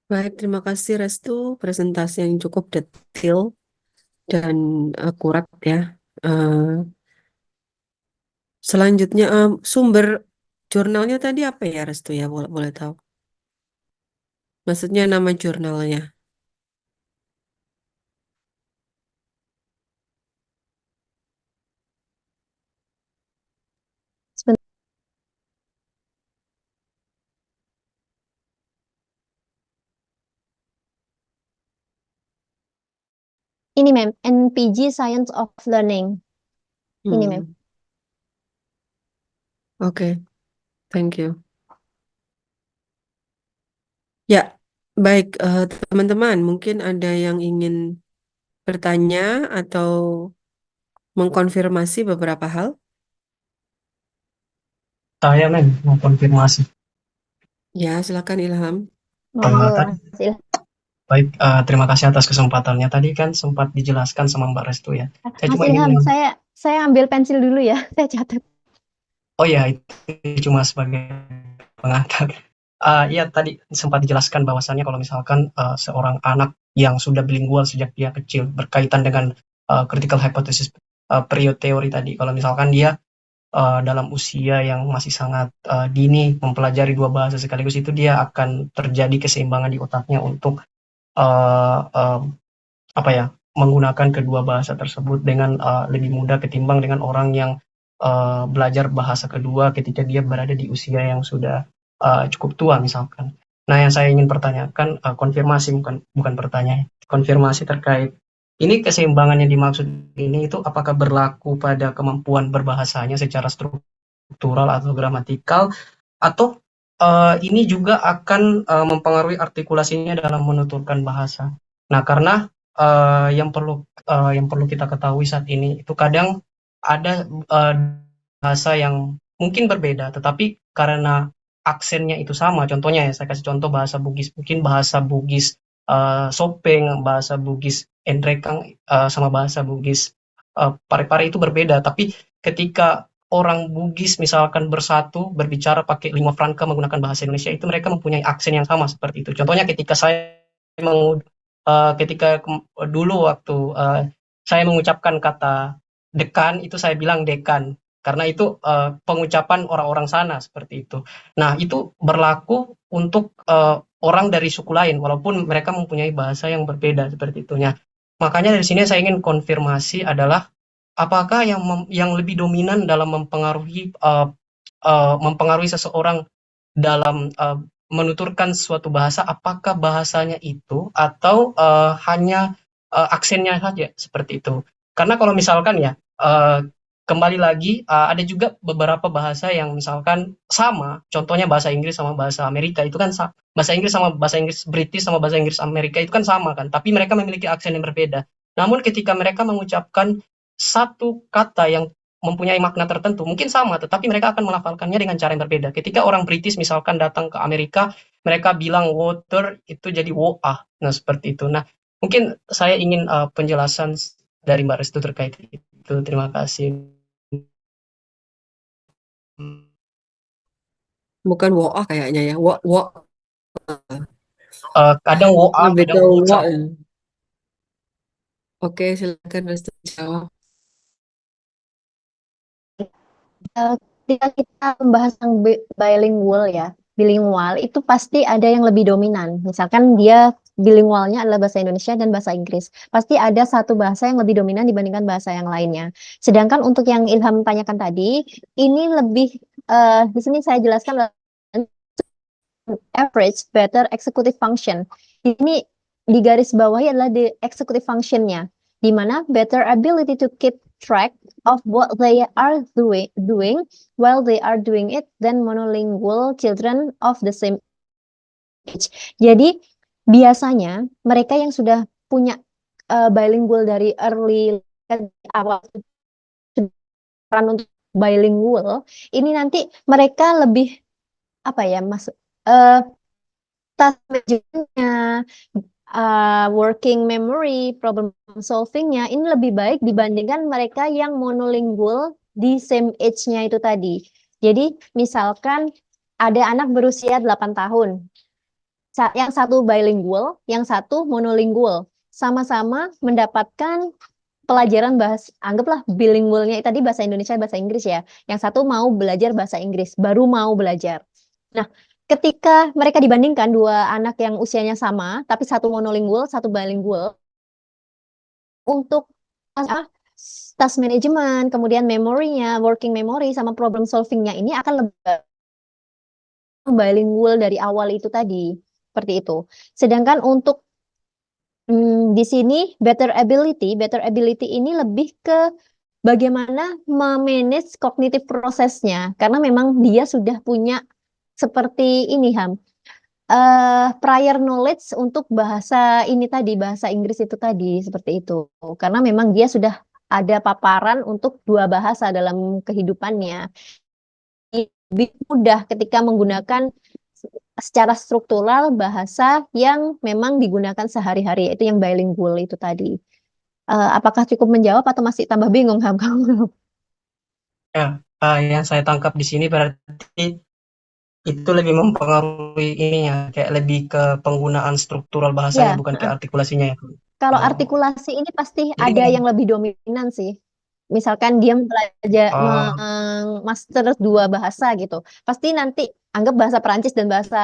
Baik, terima kasih Restu. Presentasi yang cukup detail dan akurat ya. Selanjutnya sumber jurnalnya tadi apa ya Restu ya? Boleh tahu? Maksudnya nama jurnalnya. Ini Mem, NPG Science of Learning. Ini Mem. Oke, thank you. Ya, baik teman-teman, mungkin ada yang ingin bertanya atau mengkonfirmasi beberapa hal? Saya mau konfirmasi. Ya, silakan Ilham. Baik, terima kasih atas kesempatannya. Tadi kan sempat dijelaskan sama Mbak Restu ya. Saya cuma Ilham, saya ambil pensil dulu ya, saya catat. Oh ya, itu cuma sebagai pengantar. Ya, tadi sempat dijelaskan bahwasannya kalau misalkan seorang anak yang sudah bilingual sejak dia kecil berkaitan dengan critical hypothesis period theory tadi, kalau misalkan dia dalam usia yang masih sangat dini mempelajari dua bahasa sekaligus, itu dia akan terjadi keseimbangan di otaknya untuk menggunakan kedua bahasa tersebut dengan lebih mudah ketimbang dengan orang yang belajar bahasa kedua ketika dia berada di usia yang sudah cukup tua misalkan. Nah, yang saya ingin pertanyakan konfirmasi, bukan pertanyaan, konfirmasi terkait ini keseimbangan yang dimaksud ini itu apakah berlaku pada kemampuan berbahasanya secara struktural atau gramatikal, atau ini juga akan mempengaruhi artikulasinya dalam menuturkan bahasa. Nah, karena yang perlu kita ketahui saat ini itu kadang ada bahasa yang mungkin berbeda, tetapi karena aksennya itu sama. Contohnya ya, saya kasih contoh bahasa Bugis. Mungkin bahasa Bugis Sopeng, bahasa Bugis Endrekang sama bahasa Bugis Parepare itu berbeda. Tapi ketika orang Bugis misalkan bersatu berbicara pakai lingua franca menggunakan bahasa Indonesia, itu mereka mempunyai aksen yang sama seperti itu. Contohnya ketika saya dulu waktu saya mengucapkan kata dekan, itu saya bilang dekan karena itu pengucapan orang-orang sana seperti itu. Nah, itu berlaku untuk orang dari suku lain walaupun mereka mempunyai bahasa yang berbeda seperti itu. Makanya dari sini saya ingin konfirmasi adalah apakah yang lebih dominan dalam mempengaruhi seseorang dalam menuturkan suatu bahasa, apakah bahasanya itu atau hanya aksennya saja seperti itu? Karena kalau misalkan ya, kembali lagi ada juga beberapa bahasa yang misalkan sama, contohnya bahasa Inggris sama bahasa Amerika itu kan bahasa Inggris sama bahasa Inggris British sama bahasa Inggris Amerika itu kan sama kan, tapi mereka memiliki aksen yang berbeda. Namun ketika mereka mengucapkan satu kata yang mempunyai makna tertentu, mungkin sama, tetapi mereka akan melafalkannya dengan cara yang berbeda. Ketika orang British misalkan datang ke Amerika, mereka bilang water itu jadi woah. Nah, seperti itu. Nah, mungkin saya ingin penjelasan dari Mbak Restu terkait itu. Terima kasih. Bukan woah kayaknya ya. Wo, wo. Kadang woah, Lebih kadang ke wo. woca. Oke, silakan Restu jawab. Ketika kita membahas tentang bilingual ya, bilingual itu pasti ada yang lebih dominan. Misalkan dia bilingualnya adalah bahasa Indonesia dan bahasa Inggris. Pasti ada satu bahasa yang lebih dominan dibandingkan bahasa yang lainnya. Sedangkan untuk yang Ilham tanyakan tadi, ini lebih di sini saya jelaskan adalah average better executive function. Ini di garis bawahnya adalah the executive functionnya, di mana better ability to keep track of what they are doing while they are doing it than monolingual children of the same age. Jadi biasanya mereka yang sudah punya bilingual dari early awal untuk bilingual ini nanti mereka lebih apa ya mas task manajemennya, working memory, problem solvingnya ini lebih baik dibandingkan mereka yang monolingual di same age-nya itu tadi. Jadi misalkan ada anak berusia 8 tahun, yang satu bilingual, yang satu monolingual, sama-sama mendapatkan pelajaran bahasa, anggaplah bilingualnya tadi bahasa Indonesia, bahasa Inggris ya. Yang satu mau belajar bahasa Inggris, baru mau belajar. Nah, ketika mereka dibandingkan dua anak yang usianya sama, tapi satu monolingual, satu bilingual, untuk task management, kemudian memorinya, working memory, sama problem solvingnya ini akan lebih bilingual dari awal itu tadi. Seperti itu. Sedangkan untuk di sini better ability ini lebih ke bagaimana memanage kognitif prosesnya, karena memang dia sudah punya seperti ini prior knowledge untuk bahasa ini tadi, bahasa Inggris itu tadi, seperti itu. Karena memang dia sudah ada paparan untuk dua bahasa dalam kehidupannya. Lebih mudah ketika menggunakan secara struktural bahasa yang memang digunakan sehari-hari, yaitu yang bilingual itu tadi. Apakah cukup menjawab atau masih tambah bingung kamu? Ya, yang saya tangkap di sini berarti itu lebih mempengaruhi ininya, kayak lebih ke penggunaan struktural bahasanya, Ya, bukan ke artikulasinya ya. kalau Oh, artikulasi ini pasti jadi ada yang lebih dominan sih. Misalkan dia belajar oh, master dua bahasa gitu, pasti nanti anggap bahasa Perancis dan bahasa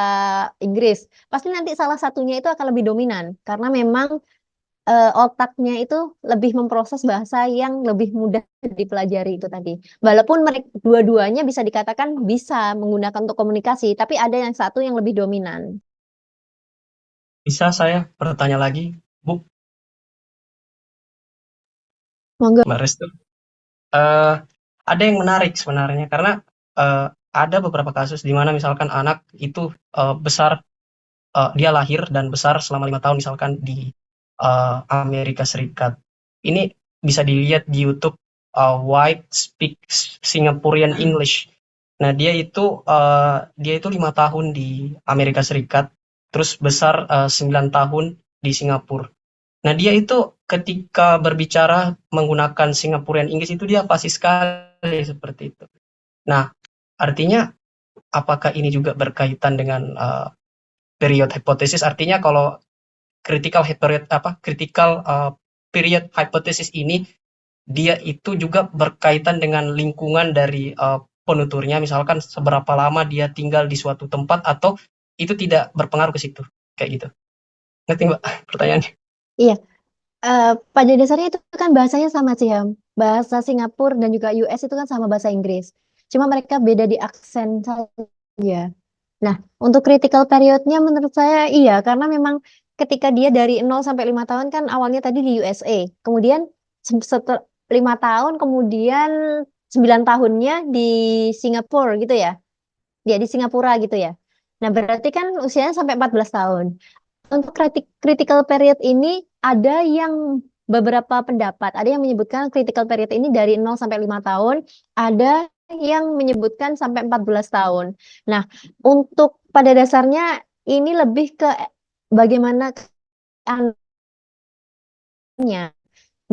Inggris, pasti nanti salah satunya itu akan lebih dominan karena memang otaknya itu lebih memproses bahasa yang lebih mudah dipelajari itu tadi. Walaupun mereka dua-duanya bisa dikatakan bisa menggunakan untuk komunikasi, tapi ada yang satu yang lebih dominan. bisa saya bertanya lagi, Bu, Monggo. Mbak Restu? Eh, ada yang menarik sebenarnya karena ada beberapa kasus di mana misalkan anak itu besar, dia lahir dan besar selama 5 tahun misalkan di Amerika Serikat. Ini bisa dilihat di YouTube, White Speak Singaporean English. Nah, dia itu 5 tahun di Amerika Serikat, terus besar 9 tahun di Singapura. Nah, dia itu ketika berbicara menggunakan Singaporean English itu dia fasih sekali seperti itu. Nah, artinya apakah ini juga berkaitan dengan period hypothesis? Artinya kalau critical period hypothesis ini dia itu juga berkaitan dengan lingkungan dari penuturnya, misalkan seberapa lama dia tinggal di suatu tempat atau itu tidak berpengaruh ke situ, kayak gitu. Ngerti Mbak pertanyaannya? Iya, pada dasarnya itu kan bahasanya sama sih, bahasa Singapura dan juga US itu kan sama bahasa Inggris. Cuma mereka beda di aksen saja. Nah, untuk critical periodnya menurut saya iya, karena memang ketika dia dari 0 sampai 5 tahun kan awalnya tadi di USA, kemudian setelah 5 tahun, kemudian 9 tahunnya di Singapura gitu ya, dia di Singapura gitu ya. Nah, berarti kan usianya sampai 14 tahun. Untuk critical period ini ada yang beberapa pendapat, ada yang menyebutkan critical period ini dari 0 sampai 5 tahun, ada yang menyebutkan sampai 14 tahun. Nah, untuk pada dasarnya ini lebih ke bagaimana anaknya.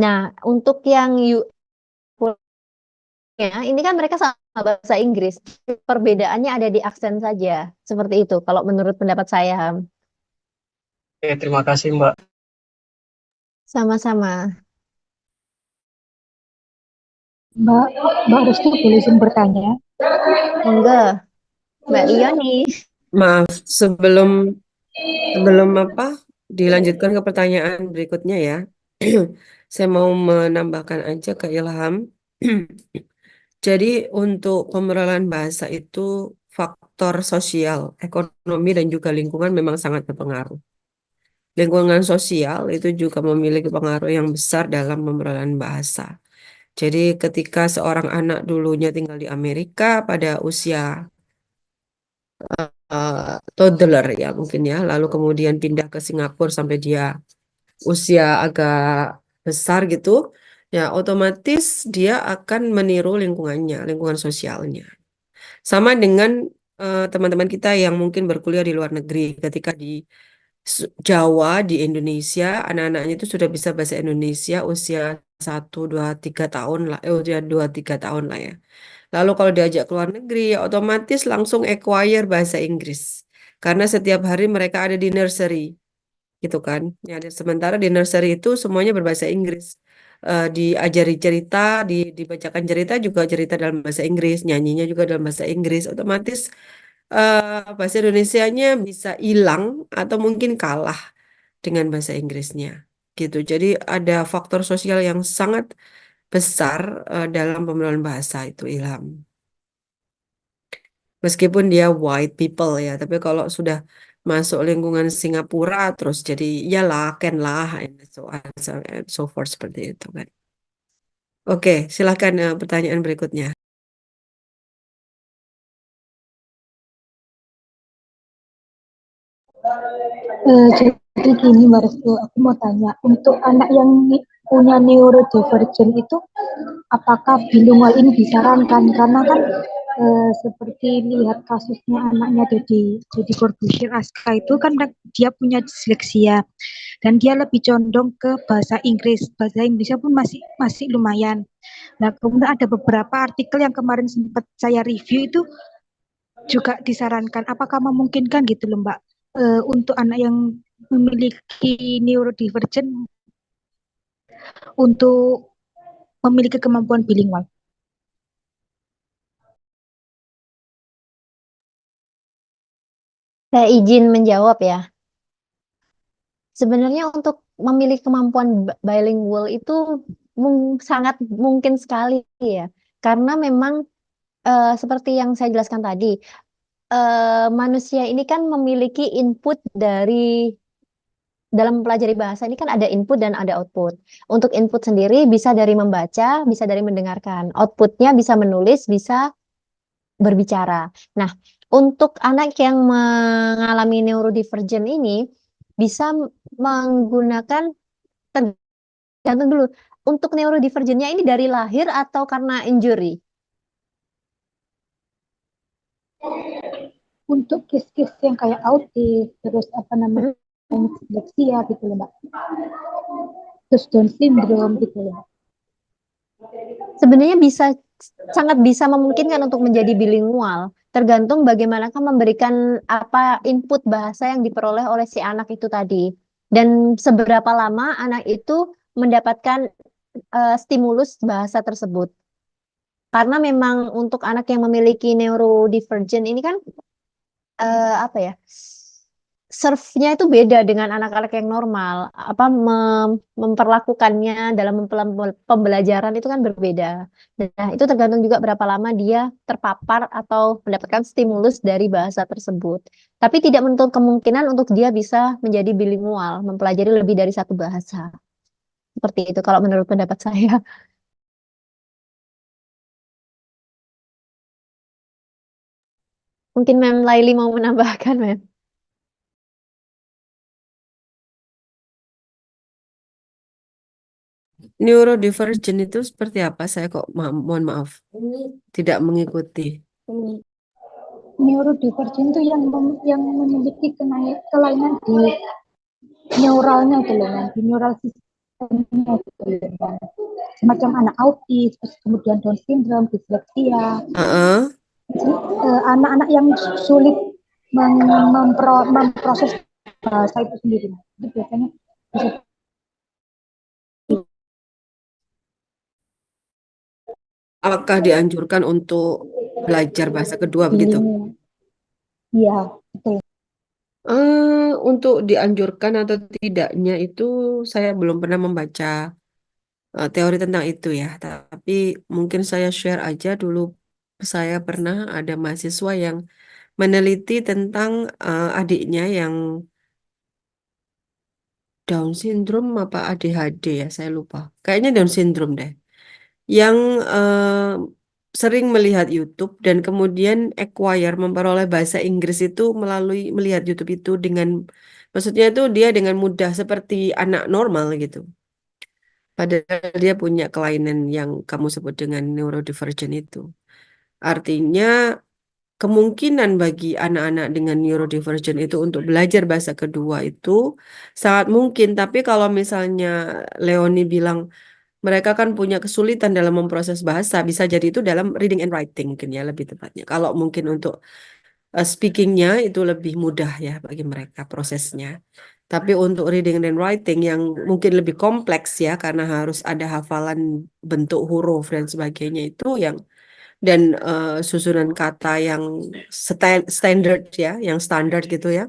Nah, untuk yang ya, ini kan mereka sama bahasa Inggris. Perbedaannya ada di aksen saja. Seperti itu kalau menurut pendapat saya, Ham. Oke, terima kasih Mbak. Sama-sama. Mbak, Mbak Restu boleh izin bertanya? Monggo, Mbak Lioni. Maaf, sebelum sebelum dilanjutkan ke pertanyaan berikutnya ya. Saya mau menambahkan aja ke Ilham. Jadi untuk pemerolehan bahasa itu faktor sosial, ekonomi dan juga lingkungan memang sangat berpengaruh. Lingkungan sosial itu juga memiliki pengaruh yang besar dalam pemerolehan bahasa. Jadi ketika seorang anak dulunya tinggal di Amerika pada usia toddler ya mungkin ya, lalu kemudian pindah ke Singapura sampai dia usia agak besar gitu, ya otomatis dia akan meniru lingkungannya, lingkungan sosialnya. Sama dengan teman-teman kita yang mungkin berkuliah di luar negeri, ketika di Jawa, di Indonesia, anak-anaknya itu sudah bisa bahasa Indonesia usia 1, 2, 3 tahun lah, usia 2, 3 tahun lah ya. Lalu kalau diajak ke luar negeri, ya otomatis langsung acquire bahasa Inggris. Karena setiap hari mereka ada di nursery, gitu kan. Ya, sementara di nursery itu semuanya berbahasa Inggris. Diajari cerita, dibacakan cerita juga cerita dalam bahasa Inggris, nyanyinya juga dalam bahasa Inggris. Otomatis bahasa Indonesianya bisa hilang atau mungkin kalah dengan bahasa Inggrisnya. Gitu. Jadi ada faktor sosial yang sangat besar dalam pemilihan bahasa itu, Ilham. Meskipun dia white people ya, tapi kalau sudah masuk lingkungan Singapura terus jadi ya lah, Ken lah, and so on, and so forth seperti itu kan. Oke, silakan pertanyaan berikutnya. Jadi gini Mbak Restu, aku mau tanya, untuk anak yang punya neurodivergent itu, apakah bilingual ini disarankan? Karena kan seperti lihat kasusnya anaknya Deddy Corbuzier Aska itu kan dia punya disleksia dan dia lebih condong ke bahasa Inggris. Bahasa Inggrisnya pun masih lumayan. Nah, kemudian ada beberapa artikel yang kemarin sempat saya review itu juga disarankan. Apakah memungkinkan gitu loh Mbak, untuk anak yang memiliki neurodivergent untuk memiliki kemampuan bilingual? Saya izin menjawab ya. Sebenarnya untuk memiliki kemampuan bilingual itu sangat mungkin sekali ya. Karena memang seperti yang saya jelaskan tadi, manusia ini kan memiliki input dari dalam mempelajari bahasa ini kan ada input dan ada output. Untuk input sendiri bisa dari membaca, bisa dari mendengarkan. Outputnya bisa menulis, bisa berbicara. Nah, untuk anak yang mengalami neurodivergent ini bisa menggunakan, tergantung dulu. Untuk neurodivergentnya ini dari lahir atau karena injury? Untuk case-case yang kayak autis, terus apa namanya, disleksia gitu loh Mbak. Terus Down syndrome gitu loh. Sebenarnya sangat bisa memungkinkan untuk menjadi bilingual, tergantung bagaimanakah memberikan apa input bahasa yang diperoleh oleh si anak itu tadi, dan seberapa lama anak itu mendapatkan stimulus bahasa tersebut. Karena memang untuk anak yang memiliki neurodivergent ini kan apa ya? serve-nya itu beda dengan anak-anak yang normal. Apa memperlakukannya dalam pembelajaran itu kan berbeda. Nah, itu tergantung juga berapa lama dia terpapar atau mendapatkan stimulus dari bahasa tersebut. Tapi tidak menutup kemungkinan untuk dia bisa menjadi bilingual, mempelajari lebih dari satu bahasa. Seperti itu kalau menurut pendapat saya. Mungkin Mem Laili mau menambahkan, Mem. Neurodivergent itu seperti apa? Saya kok mohon maaf tidak mengikuti. Neurodivergent itu yang memiliki kelainan di neuralnya gitu loh, di neural sistemnya gitu loh. Semacam anak autis, terus kemudian Down syndrome, disleksia. Heeh. Anak-anak yang sulit memproses bahasa itu sendiri. Itu biasanya bisa Apakah dianjurkan untuk belajar bahasa kedua begitu? bilingual. Iya, betul. Untuk dianjurkan atau tidaknya itu saya belum pernah membaca teori tentang itu ya. Tapi mungkin saya share aja dulu. Saya pernah ada mahasiswa yang meneliti tentang adiknya yang Down syndrome apa ADHD ya, saya lupa. Kayaknya Down syndrome deh. Yang sering melihat YouTube dan kemudian acquire memperoleh bahasa Inggris itu melalui melihat YouTube itu dengan maksudnya itu dia dengan mudah seperti anak normal gitu. Padahal dia punya kelainan yang kamu sebut dengan neurodivergent itu. Artinya kemungkinan bagi anak-anak dengan neurodivergent itu untuk belajar bahasa kedua itu sangat mungkin. Tapi kalau misalnya Leoni bilang mereka kan punya kesulitan dalam memproses bahasa, bisa jadi itu dalam reading and writing mungkin ya lebih tepatnya. Kalau mungkin untuk speakingnya itu lebih mudah ya bagi mereka prosesnya. Tapi untuk reading and writing yang mungkin lebih kompleks ya karena harus ada hafalan bentuk huruf dan sebagainya itu yang dan susunan kata yang standard ya, yang standar gitu ya.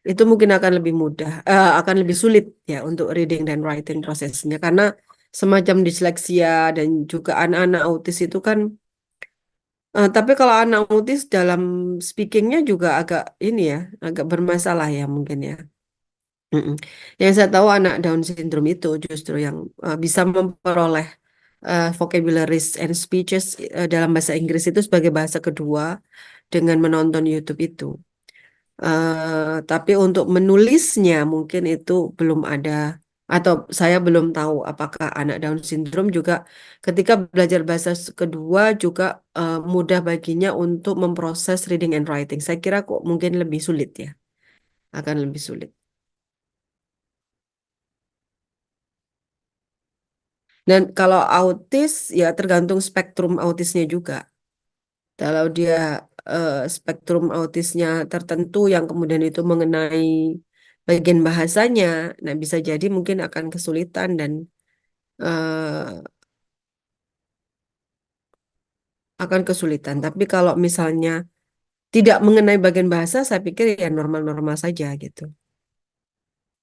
Itu mungkin akan lebih mudah, akan lebih sulit ya untuk reading dan writing prosesnya karena semacam disleksia dan juga anak-anak autis itu kan, tapi kalau anak autis dalam speakingnya juga agak ini ya, agak bermasalah ya mungkin ya. Mm-mm. Yang saya tahu anak Down syndrome itu justru yang bisa memperoleh vocabularies and speeches dalam bahasa Inggris itu sebagai bahasa kedua dengan menonton YouTube itu. Tapi untuk menulisnya mungkin itu belum ada atau saya belum tahu apakah anak Down syndrome juga ketika belajar bahasa kedua juga mudah baginya untuk memproses reading and writing. Saya kira kok mungkin lebih sulit ya, akan lebih sulit. Dan kalau autis ya tergantung spektrum autisnya juga. Kalau dia spektrum autisnya tertentu yang kemudian itu mengenai bagian bahasanya, nah bisa jadi mungkin akan kesulitan dan eh, akan kesulitan. Tapi kalau misalnya tidak mengenai bagian bahasa, saya pikir ya normal-normal saja gitu.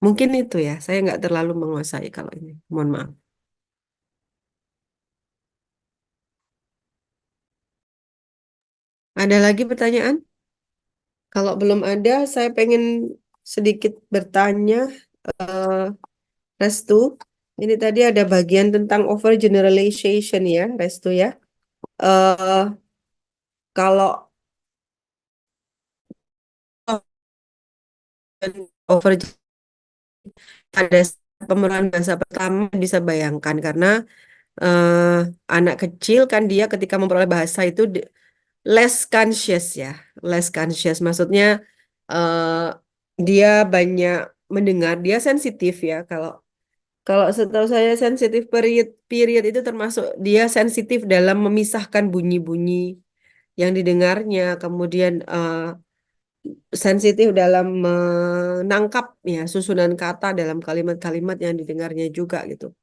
Mungkin itu ya, saya nggak terlalu menguasai kalau ini. Mohon maaf. Ada lagi pertanyaan? Kalau belum ada, saya pengen sedikit bertanya, eh, Restu. Ini tadi ada bagian tentang overgeneralization ya, Restu ya. eh Kalau over pada saat pemenuhan bahasa pertama bisa bayangkan karena anak kecil kan dia ketika memperoleh bahasa itu less conscious ya, less conscious maksudnya eh, dia banyak mendengar, dia sensitif ya. Kalau kalau setahu saya sensitif period period itu termasuk dia sensitif dalam memisahkan bunyi-bunyi yang didengarnya, kemudian sensitif dalam menangkap ya susunan kata dalam kalimat-kalimat yang didengarnya juga gitu.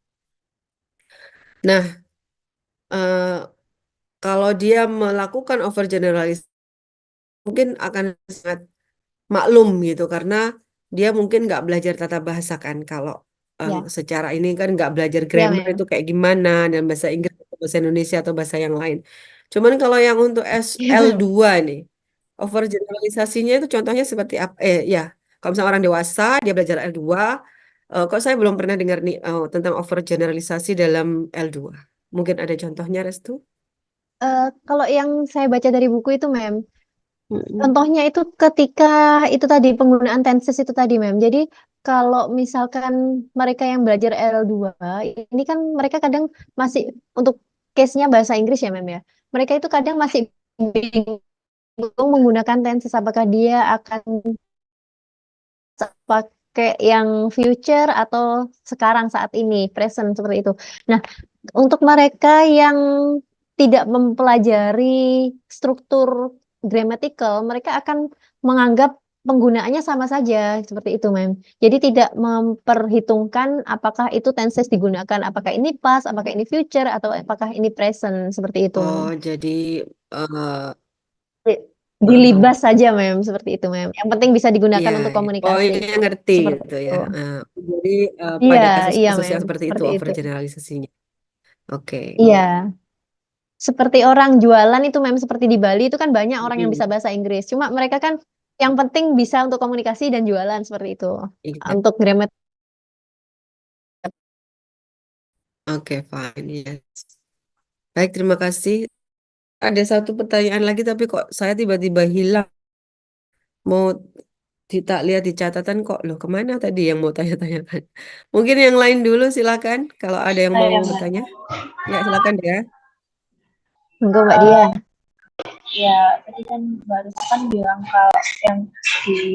Nah, eh, kalau dia melakukan overgeneralization mungkin akan sangat maklum gitu karena dia mungkin nggak belajar tata bahasa kan. Kalau Ya, secara ini kan nggak belajar ya, grammar itu mem. kayak gimana dan bahasa Inggris atau bahasa Indonesia atau bahasa yang lain. Cuman kalau yang untuk Ya, mem. L2 nih, overgeneralisasinya itu contohnya seperti apa? Ya, kalau misalnya orang dewasa dia belajar L2, kok saya belum pernah dengar nih tentang overgeneralisasi dalam L2. Mungkin ada contohnya, Restu? Kalau yang saya baca dari buku itu, mem, Mm-mm. contohnya itu ketika itu tadi penggunaan tenses itu tadi, mem. Jadi kalau misalkan mereka yang belajar L2, ini kan mereka kadang masih untuk case-nya bahasa Inggris ya, mem ya. Mereka itu kadang masih bingung menggunakan tenses, apakah dia akan pakai yang future atau sekarang saat ini present seperti itu. Nah, untuk mereka yang tidak mempelajari struktur grammatical, mereka akan menganggap penggunaannya sama saja seperti itu, mem. Jadi tidak memperhitungkan apakah itu tenses digunakan, apakah ini past, apakah ini future, atau apakah ini present seperti itu, mem. Oh, jadi eh, Di- eh, Dilibas saja, mem, seperti itu, mem. Yang penting bisa iya, digunakan untuk iya. Oh, komunikasi, ini ngerti seperti gitu itu. ya. Jadi Iya, pada iya, kasus-kasus mem, yang seperti itu seperti itu. overgeneralisasinya. Oke. Iya. Seperti orang jualan itu memang seperti di Bali itu kan banyak orang yang bisa Hmm, bahasa Inggris. Cuma mereka kan yang penting bisa untuk komunikasi dan jualan seperti itu. iya. Untuk grammar Oke, fine. Yes. Baik, terima kasih. Ada satu pertanyaan lagi, tapi kok saya tiba-tiba hilang. Mau tak lihat di catatan kok. Loh, kemana tadi yang mau tanya-tanyakan? Mungkin yang lain dulu, silakan. Kalau ada yang mau Saya Mbak. bertanya. Ya, silakan ya. enggak Mbak Dia. Eh, ya tadi kan barusan bilang kalau yang di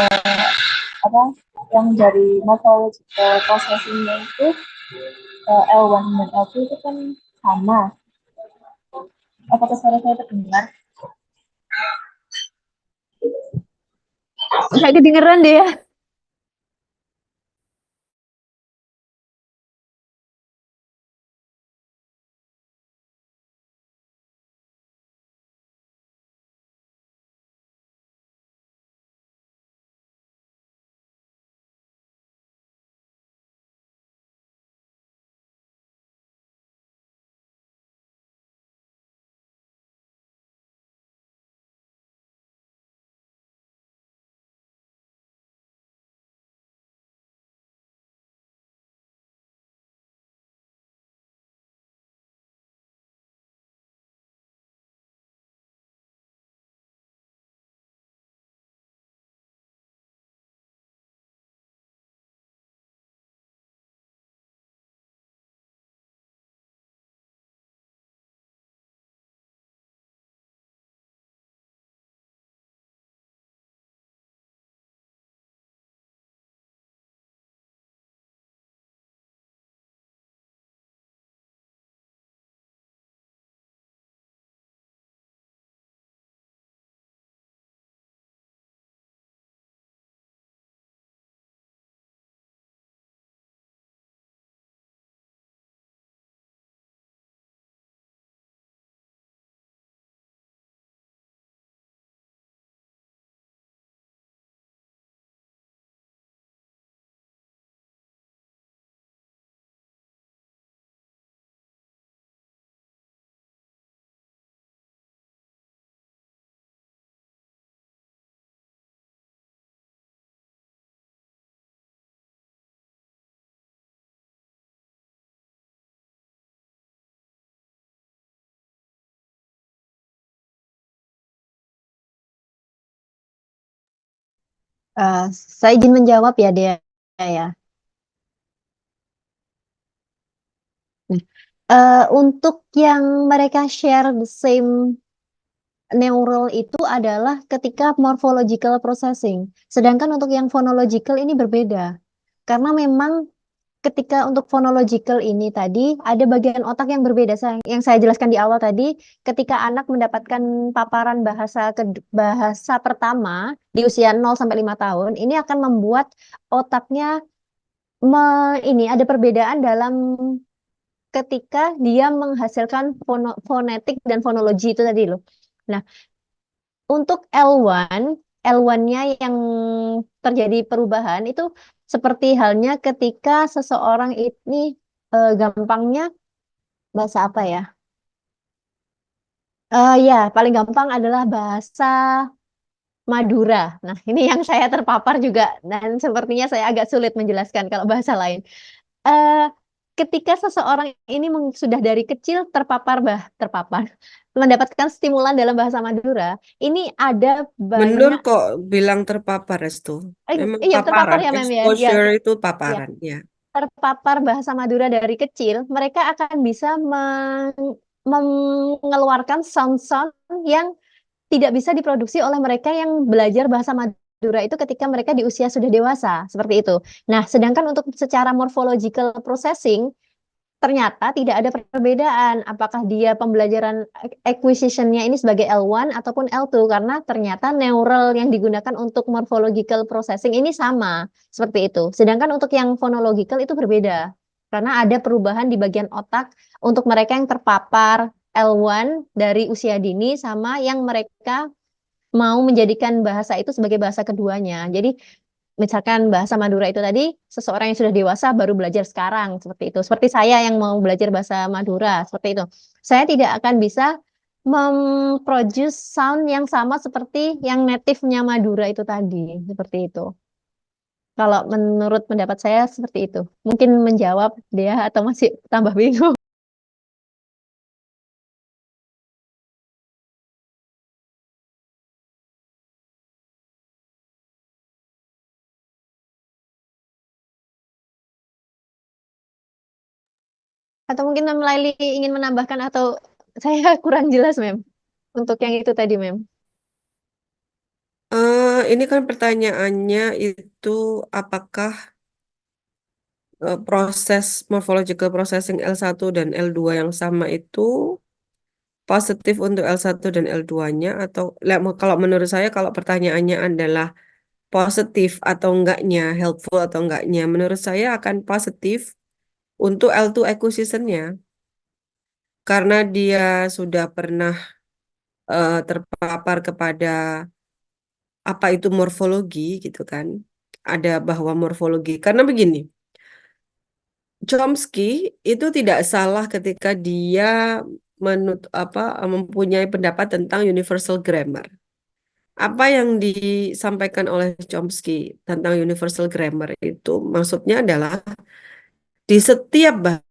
eh, apa yang dari morphological processingnya itu L1 dan L2 itu kan sama. Apakah suara saya terdengar? Nggak kedengeran deh ya. Eh, saya izin menjawab ya Dia ya. Nah, untuk yang mereka share the same neural itu adalah ketika morphological processing. Sedangkan untuk yang phonological ini berbeda. Karena memang ketika untuk phonological ini tadi ada bagian otak yang berbeda. Yang saya jelaskan di awal tadi, ketika anak mendapatkan paparan bahasa pertama di usia 0 sampai 5 tahun, ini akan membuat otaknya ini ada perbedaan dalam ketika dia menghasilkan fonetik dan fonologi itu tadi loh. Nah, untuk L1, L1-nya yang terjadi perubahan itu seperti halnya ketika seseorang ini gampangnya bahasa apa ya? Ya, paling gampang adalah bahasa Madura. Nah, ini yang saya terpapar juga dan sepertinya saya agak sulit menjelaskan kalau bahasa lain. eh, Ketika seseorang ini sudah dari kecil terpapar mendapatkan stimulan dalam bahasa Madura, ini ada Menur banyak kok bilang terpapar, Restu. Memang iya terpapar paparan, ya Mem ya. Ya, exposure itu ya, paparan, ya. terpapar bahasa Madura dari kecil, mereka akan bisa mengeluarkan sound-sound yang tidak bisa diproduksi oleh mereka yang belajar bahasa Madura itu ketika mereka di usia sudah dewasa, seperti itu. Nah, sedangkan untuk secara morphological processing, ternyata tidak ada perbedaan apakah dia pembelajaran acquisition-nya ini sebagai L1 ataupun L2 karena ternyata neural yang digunakan untuk morphological processing ini sama seperti itu. Sedangkan untuk yang phonological itu berbeda karena ada perubahan di bagian otak untuk mereka yang terpapar L1 dari usia dini sama yang mereka mau menjadikan bahasa itu sebagai bahasa keduanya. Jadi misalkan bahasa Madura itu tadi, seseorang yang sudah dewasa baru belajar sekarang, seperti itu. Seperti saya yang mau belajar bahasa Madura, seperti itu. Saya tidak akan bisa memproduce sound yang sama seperti yang native-nya Madura itu tadi, seperti itu. Kalau menurut pendapat saya seperti itu. Mungkin menjawab dia atau masih tambah bingung. Atau mungkin Mem Laili ingin menambahkan atau saya kurang jelas, Mem, untuk yang itu tadi, Mem. Ini kan pertanyaannya itu apakah proses morphological processing L1 dan L2 yang sama itu positif untuk L1 dan L2-nya atau kalau menurut saya kalau pertanyaannya adalah positif atau enggaknya, helpful atau enggaknya, menurut saya akan positif untuk L2 acquisition-nya karena dia sudah pernah terpapar kepada apa itu morfologi gitu kan. Ada bahwa morfologi karena begini, Chomsky itu tidak salah ketika dia mempunyai pendapat tentang universal grammar. Apa yang disampaikan oleh Chomsky tentang universal grammar itu maksudnya adalah di setiap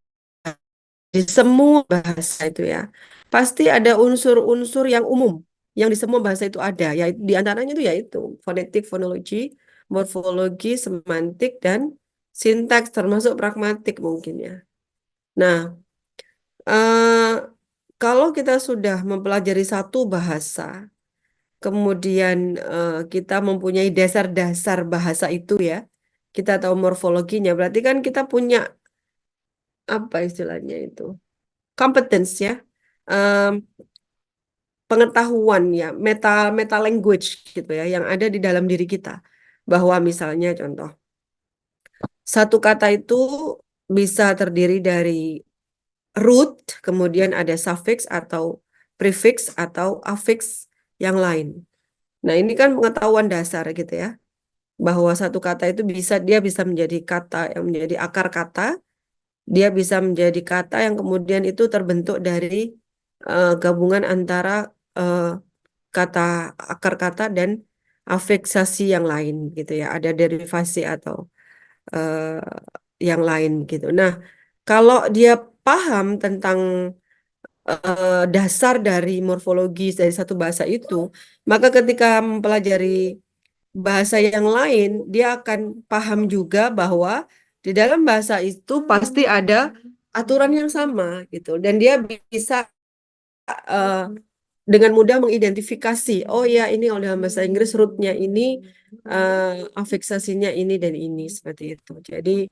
di semua bahasa itu ya pasti ada unsur-unsur yang umum yang di semua bahasa itu ada, yaitu di antaranya itu yaitu fonetik, fonologi, morfologi, semantik, dan sintaks termasuk pragmatik mungkin ya. Nah, eh, kalau kita sudah mempelajari satu bahasa, kemudian kita mempunyai dasar-dasar bahasa itu ya, kita tahu morfologinya, berarti kan kita punya apa istilahnya itu, competence ya, em, pengetahuan ya, meta language gitu ya, yang ada di dalam diri kita. Bahwa misalnya contoh, satu kata itu bisa terdiri dari root, kemudian ada suffix atau prefix atau affix yang lain. Nah, ini kan pengetahuan dasar gitu ya, bahwa satu kata itu dia bisa menjadi kata yang menjadi akar kata, dia bisa menjadi kata yang kemudian itu terbentuk dari gabungan antara eh, kata akar kata dan afiksasi yang lain gitu ya, ada derivasi atau eh, yang lain gitu. Nah, kalau dia paham tentang dasar dari morfologi dari satu bahasa itu, maka ketika mempelajari bahasa yang lain, dia akan paham juga bahwa di dalam bahasa itu pasti ada aturan yang sama gitu, dan dia bisa eh, dengan mudah mengidentifikasi, oh ya ini kalau dalam bahasa Inggris rootnya ini, afiksasinya ini dan ini seperti itu. Jadi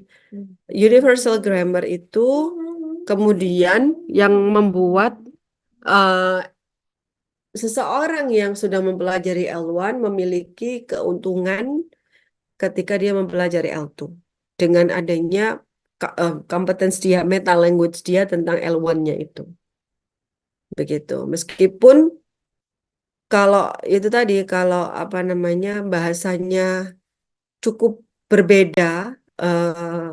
universal grammar itu kemudian yang membuat eh, seseorang yang sudah mempelajari L1 memiliki keuntungan ketika dia mempelajari L2 dengan adanya competence dia, meta language dia tentang L1-nya itu. Begitu. Meskipun kalau itu tadi, kalau apa namanya bahasanya cukup berbeda, eh,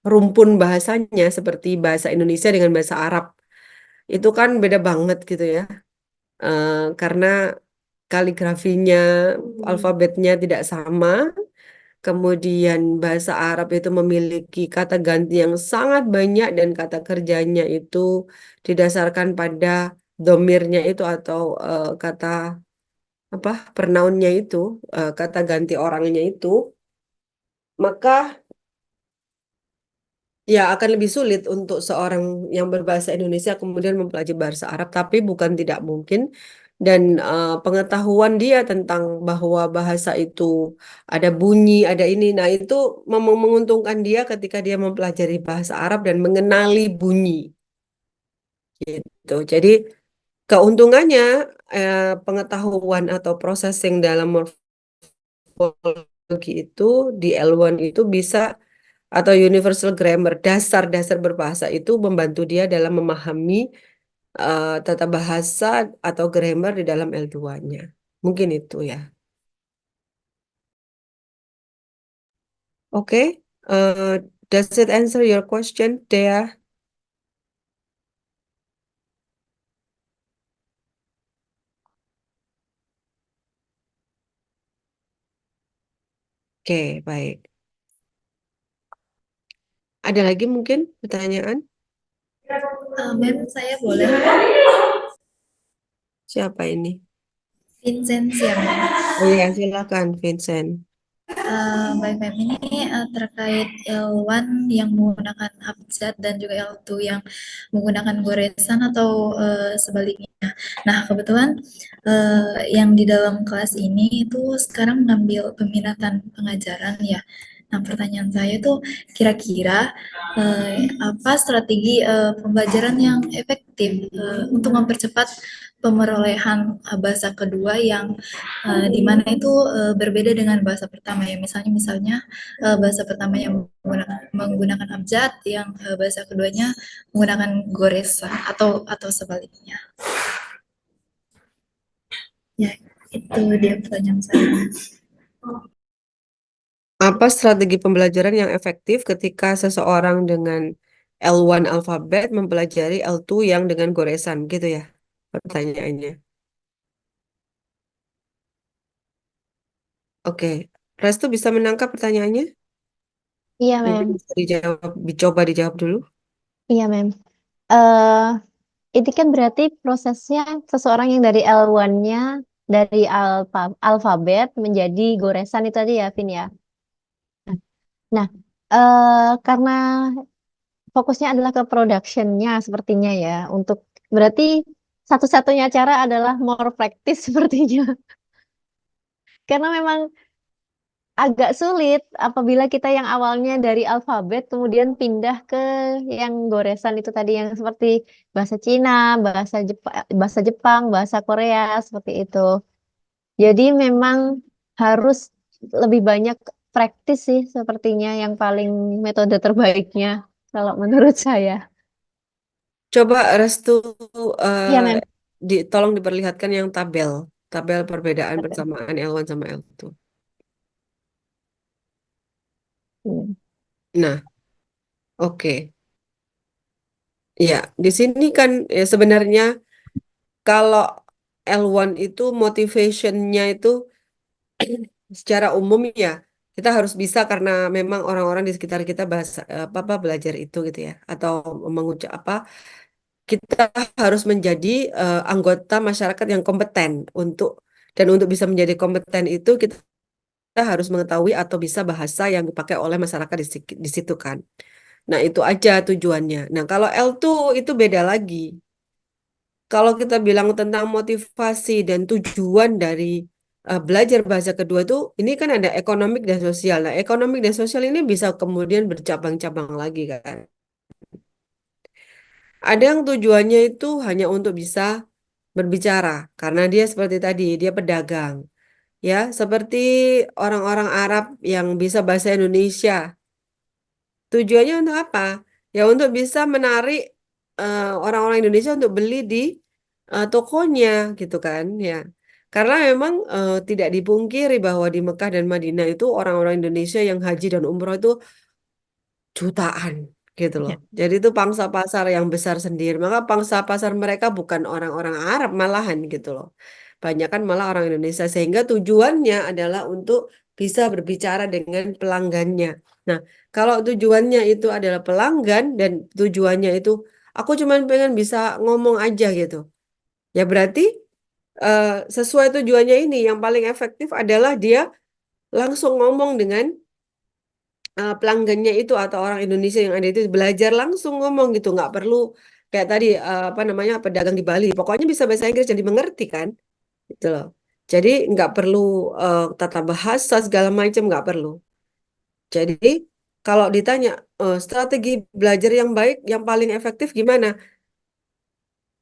rumpun bahasanya seperti bahasa Indonesia dengan bahasa Arab, itu kan beda banget gitu ya. Karena kaligrafinya, alfabetnya tidak sama. Kemudian bahasa Arab itu memiliki kata ganti yang sangat banyak dan kata kerjanya itu didasarkan pada domirnya itu atau kata apa pronounnya itu, kata ganti orangnya itu, maka ya akan lebih sulit untuk seorang yang berbahasa Indonesia kemudian mempelajari bahasa Arab, tapi bukan tidak mungkin. Dan pengetahuan dia tentang bahwa bahasa itu ada bunyi, ada ini, nah itu memang menguntungkan dia ketika dia mempelajari bahasa Arab dan mengenali bunyi gitu. Jadi keuntungannya pengetahuan atau processing dalam morfologi itu di L1 itu bisa, atau universal grammar, dasar-dasar berbahasa itu membantu dia dalam memahami tata bahasa atau grammar di dalam L2-nya. Mungkin itu ya. Oke, does it answer your question, Dea? Oke, baik. Ada lagi mungkin pertanyaan? Mem, saya boleh Siapa ini? Vincent ya, Mem. Oh iya, silakan, Vincent. Baik, Mem. Ini terkait L1 yang menggunakan abjad dan juga L2 yang menggunakan goresan atau sebaliknya. Nah, kebetulan yang di dalam kelas ini itu sekarang mengambil peminatan pengajaran ya. Nah, pertanyaan saya itu kira-kira apa strategi pembelajaran yang efektif untuk mempercepat pemerolehan bahasa kedua yang di mana itu berbeda dengan bahasa pertama ya. Misalnya bahasa pertama yang menggunakan abjad, yang bahasa keduanya menggunakan goresan atau sebaliknya. Ya, itu dia pertanyaan saya. Apa strategi pembelajaran yang efektif ketika seseorang dengan L1 alfabet mempelajari L2 yang dengan goresan, gitu ya pertanyaannya. Oke, Restu bisa menangkap pertanyaannya? Iya, Mungkin Mem. bisa dijawab, dicoba dijawab dulu. Iya, Mem. Eh, ini kan berarti prosesnya seseorang yang dari L1-nya dari alfabet menjadi goresan itu tadi ya, Vin ya. Nah, karena fokusnya adalah ke production-nya sepertinya ya. Untuk berarti satu-satunya cara adalah more practice sepertinya. Karena memang agak sulit apabila kita yang awalnya dari alfabet kemudian pindah ke yang goresan itu tadi yang seperti bahasa Cina, bahasa Jepang, bahasa Korea seperti itu. Jadi memang harus lebih banyak praktis sih sepertinya yang paling metode terbaiknya kalau menurut saya. Coba Restu Iya, eh, Mem. tolong diperlihatkan yang tabel perbedaan persamaan L1 sama L2. Hmm. Nah, oke. Ya, di sini kan ya sebenarnya kalau L1 itu motivation-nya itu secara umum ya kita harus bisa karena memang orang-orang di sekitar kita bahasa apa belajar itu gitu ya, atau mengucap apa, kita harus menjadi anggota masyarakat yang kompeten untuk, dan untuk bisa menjadi kompeten itu kita harus mengetahui atau bisa bahasa yang dipakai oleh masyarakat di situ kan. Nah, itu aja tujuannya. Nah, kalau L2 itu beda lagi. Kalau kita bilang tentang motivasi dan tujuan dari belajar bahasa kedua itu, ini kan ada ekonomik dan sosial. Nah, ekonomik dan sosial ini bisa kemudian bercabang-cabang lagi kan. Ada yang tujuannya itu hanya untuk bisa berbicara, karena dia seperti tadi, dia pedagang. Ya, seperti orang-orang Arab yang bisa bahasa Indonesia. Tujuannya untuk apa? Ya, untuk bisa menarik orang-orang Indonesia untuk beli di tokonya gitu kan ya. Karena memang tidak dipungkiri bahwa di Mekah dan Madinah itu orang-orang Indonesia yang haji dan umroh itu jutaan gitu loh. Ya. Jadi itu pangsa pasar yang besar sendiri. Maka pangsa pasar mereka bukan orang-orang Arab malahan gitu loh. Banyak kan malah orang Indonesia sehingga tujuannya adalah untuk bisa berbicara dengan pelanggannya. Nah, kalau tujuannya itu adalah pelanggan dan tujuannya itu aku cuma pengen bisa ngomong aja gitu. Ya berarti eh, sesuai tujuannya ini yang paling efektif adalah dia langsung ngomong dengan pelanggannya itu atau orang Indonesia yang ada itu belajar langsung ngomong gitu, nggak perlu kayak tadi apa namanya pedagang di Bali, pokoknya bisa bahasa Inggris jadi mengerti kan, gitu loh. Jadi nggak perlu tata bahasa segala macam nggak perlu. Jadi kalau ditanya strategi belajar yang baik, yang paling efektif gimana?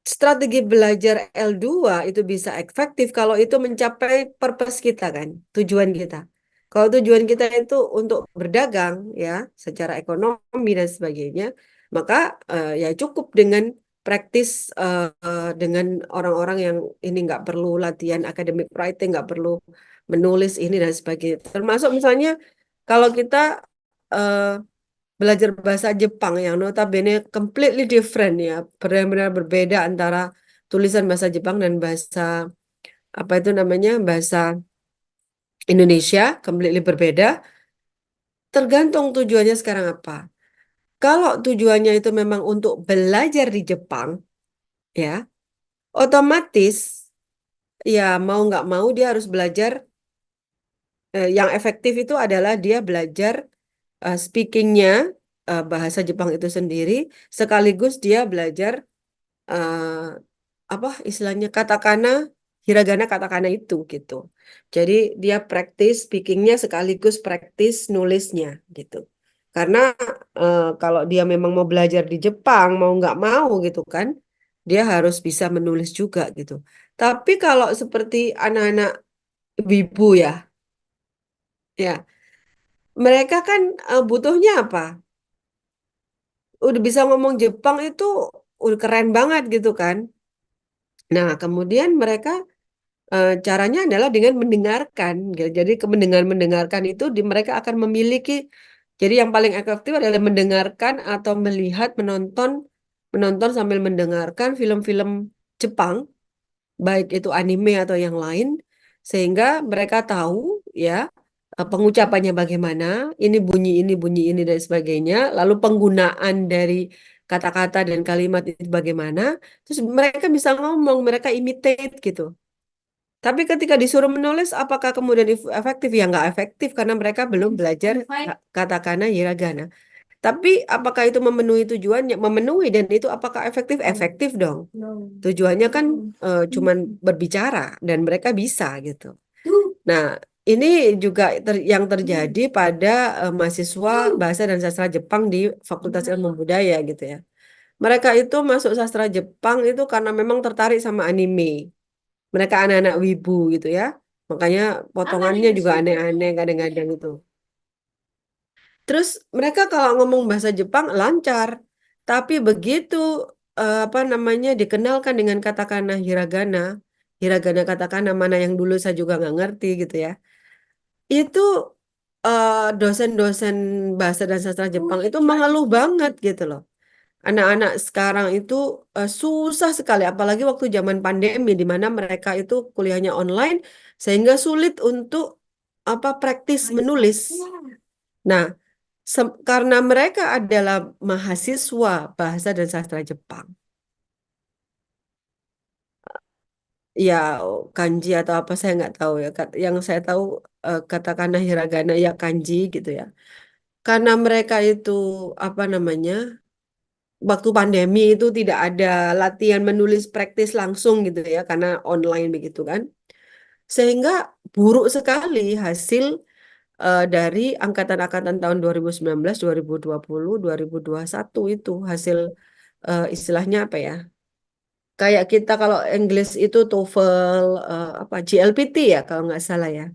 Strategi belajar L2 itu bisa efektif kalau itu mencapai purpose kita kan, tujuan kita. Kalau tujuan kita itu untuk berdagang ya, secara ekonomi dan sebagainya, maka ya cukup dengan praktis dengan orang-orang yang ini nggak perlu latihan academic writing, nggak perlu menulis ini dan sebagainya. Termasuk misalnya kalau kita eh, belajar bahasa Jepang yang notabene completely different ya, benar-benar berbeda antara tulisan bahasa Jepang dan bahasa apa itu namanya bahasa Indonesia, completely berbeda. Tergantung tujuannya sekarang apa. Kalau tujuannya itu memang untuk belajar di Jepang, ya, otomatis ya mau nggak mau dia harus belajar. Yang efektif itu adalah dia belajar speakingnya bahasa Jepang itu sendiri, sekaligus dia belajar eh, apa istilahnya katakana, hiragana katakana itu gitu. Jadi dia praktis speakingnya sekaligus praktis nulisnya gitu. Karena kalau dia memang mau belajar di Jepang mau nggak mau gitu kan, dia harus bisa menulis juga gitu. Tapi kalau seperti anak-anak wibu ya, ya mereka kan butuhnya apa? Udah bisa ngomong Jepang itu udah keren banget gitu kan. Nah, kemudian mereka caranya adalah dengan mendengarkan. Gitu. Jadi mendengarkan itu mereka akan memiliki. Jadi yang paling efektif adalah mendengarkan atau melihat, menonton, menonton sambil mendengarkan film-film Jepang, baik itu anime atau yang lain, sehingga mereka tahu ya pengucapannya bagaimana, ini bunyi ini dan sebagainya, lalu penggunaan dari kata-kata dan kalimat itu bagaimana, terus mereka bisa ngomong, mereka imitate gitu. Tapi ketika disuruh menulis, apakah kemudian efektif? Ya nggak efektif karena mereka belum belajar katakana, hiragana. Tapi apakah itu memenuhi tujuannya? Memenuhi dan itu apakah efektif? Efektif dong. Tujuannya kan cuman berbicara dan mereka bisa gitu. Nah, ini juga yang terjadi pada mahasiswa bahasa dan sastra Jepang di Fakultas Ilmu Budaya gitu ya. Mereka itu masuk sastra Jepang itu karena memang tertarik sama anime. Mereka anak-anak wibu gitu ya. Makanya potongannya juga aneh-aneh kadang-kadang itu. Terus mereka kalau ngomong bahasa Jepang lancar. Tapi begitu apa namanya dikenalkan dengan katakana hiragana, hiragana katakana mana yang dulu saya juga nggak ngerti gitu ya. Itu dosen-dosen bahasa dan sastra Jepang itu mengeluh banget gitu loh. Anak-anak sekarang itu susah sekali, apalagi waktu zaman pandemi di mana mereka itu kuliahnya online sehingga sulit untuk apa praktis menulis. Nah, karena mereka adalah mahasiswa bahasa dan sastra Jepang, ya kanji atau apa saya nggak tahu ya. Yang saya tahu katakanlah hiragana ya kanji gitu ya. Karena mereka itu apa namanya? Waktu pandemi itu tidak ada latihan menulis praktis langsung gitu ya karena online begitu kan. Sehingga buruk sekali hasil dari angkatan-angkatan tahun 2019, 2020, 2021 itu hasil istilahnya apa ya? Kayak kita kalau English itu TOEFL apa GLPT ya kalau nggak salah ya.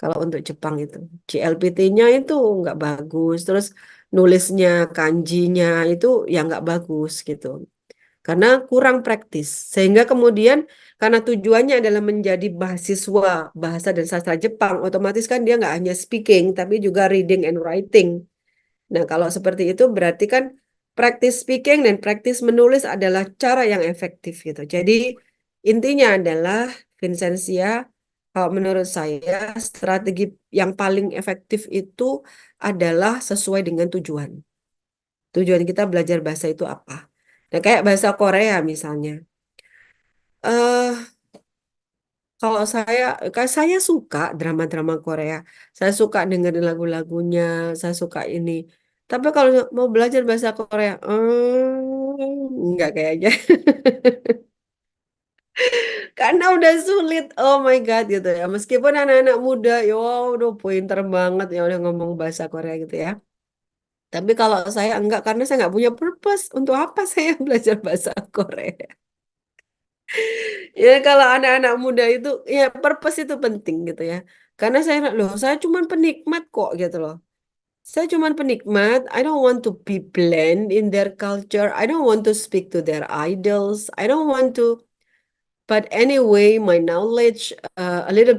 Kalau untuk Jepang itu GLPT-nya itu nggak bagus. Terus nulisnya kanjinya itu ya nggak bagus gitu. karena kurang praktis. Sehingga kemudian karena tujuannya adalah menjadi mahasiswa bahasa dan sastra Jepang, otomatis kan dia nggak hanya speaking, tapi juga reading and writing. Nah, kalau seperti itu berarti kan practice speaking dan practice menulis adalah cara yang efektif gitu. Jadi intinya adalah Vincentia, kalau menurut saya strategi yang paling efektif itu adalah sesuai dengan tujuan. Tujuan kita belajar bahasa itu apa? Nah, kayak bahasa Korea misalnya. eh Kalau saya suka drama-drama Korea. Saya suka dengerin lagu-lagunya, saya suka ini. Tapi kalau mau belajar bahasa Korea, enggak kayaknya. Karena udah sulit, oh my God gitu ya. Meskipun anak-anak muda, ya udah pinter banget ya udah ngomong bahasa Korea gitu ya. Tapi kalau saya enggak, karena saya nggak punya purpose. Untuk apa saya belajar bahasa Korea? Ya kalau anak-anak muda itu ya purpose itu penting gitu ya. Karena saya cuman penikmat kok gitu loh. Saya cuman penikmat. I don't want to be blend in their culture. I don't want to speak to their idols. I don't want to. But anyway, my knowledge a little,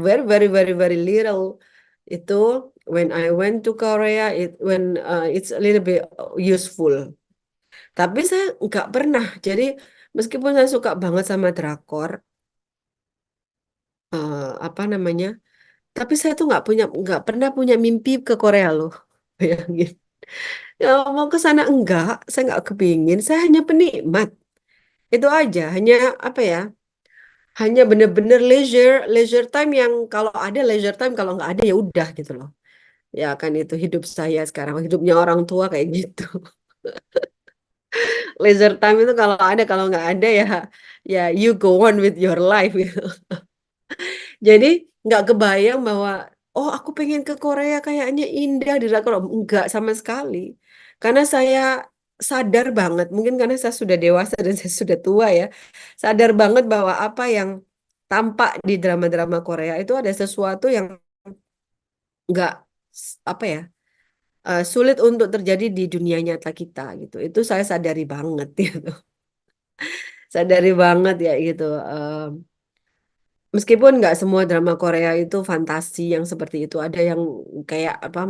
very, very, very, very little itu when I went to Korea, it's a little bit useful. Tapi saya nggak pernah. Jadi meskipun saya suka banget sama drakor, apa namanya? Tapi saya tuh nggak pernah punya mimpi ke Korea loh. Bayangin. Ya, mau ke sana enggak, saya nggak kepingin. Saya hanya penikmat. Itu aja, hanya apa ya? Hanya bener-bener leisure time yang kalau ada leisure time, kalau nggak ada ya udah gitu loh. Ya kan itu hidup saya sekarang, hidupnya orang tua kayak gitu. Leisure time itu kalau ada, kalau nggak ada ya ya you go on with your life gitu. Jadi nggak kebayang bahwa oh aku pengen ke Korea kayaknya indah di drakor. Enggak sama sekali. Karena saya sadar banget, mungkin karena saya sudah dewasa dan saya sudah tua ya. Sadar banget bahwa apa yang tampak di drama-drama Korea itu ada sesuatu yang nggak apa ya sulit untuk terjadi di dunia nyata kita gitu. Itu saya sadari banget gitu. Sadari banget ya gitu. Meskipun nggak semua drama Korea itu fantasi yang seperti itu, ada yang kayak apa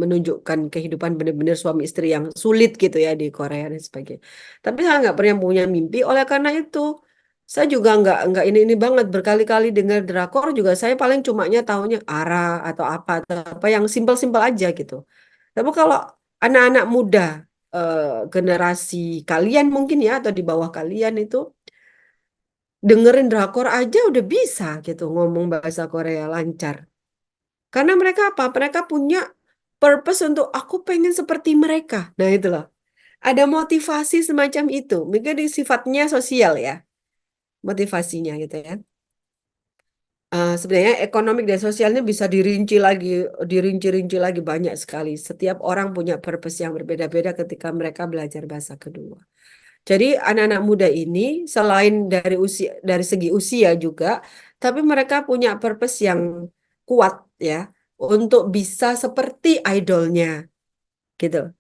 menunjukkan kehidupan benar-benar suami istri yang sulit gitu ya di Korea dan sebagainya. Tapi saya nggak pernah punya mimpi. Oleh karena itu, saya juga nggak ini banget berkali-kali dengar drakor juga saya paling cumanya taunya ARA atau apa yang simpel-simpel aja gitu. Tapi kalau anak-anak muda eh, generasi kalian mungkin ya atau di bawah kalian itu dengerin drakor aja udah bisa gitu ngomong bahasa Korea lancar. Karena mereka apa? Mereka punya purpose untuk aku pengen seperti mereka. Nah itu loh. Ada motivasi semacam itu. Mungkin sifatnya sosial ya. Motivasinya gitu ya. Sebenarnya ekonomik dan sosialnya bisa dirinci-rinci lagi banyak sekali. Setiap orang punya purpose yang berbeda-beda ketika mereka belajar bahasa kedua. Jadi anak-anak muda ini selain dari segi usia juga, tapi mereka punya purpose yang kuat ya untuk bisa seperti idolnya gitu.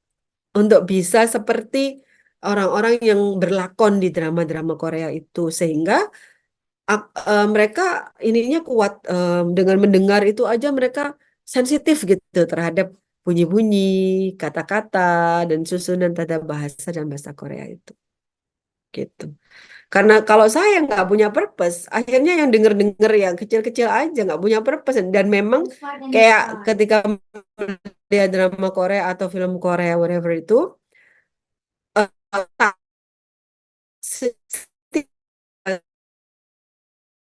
Untuk bisa seperti orang-orang yang berlakon di drama-drama Korea itu sehingga mereka ininya kuat dengan mendengar itu aja mereka sensitif gitu terhadap bunyi-bunyi, kata-kata dan susunan tata bahasa dan bahasa Korea itu gitu. Karena kalau saya nggak punya purpose, akhirnya yang denger-denger yang kecil-kecil aja nggak punya purpose dan memang kayak ketika dia drama Korea atau film Korea whatever itu tak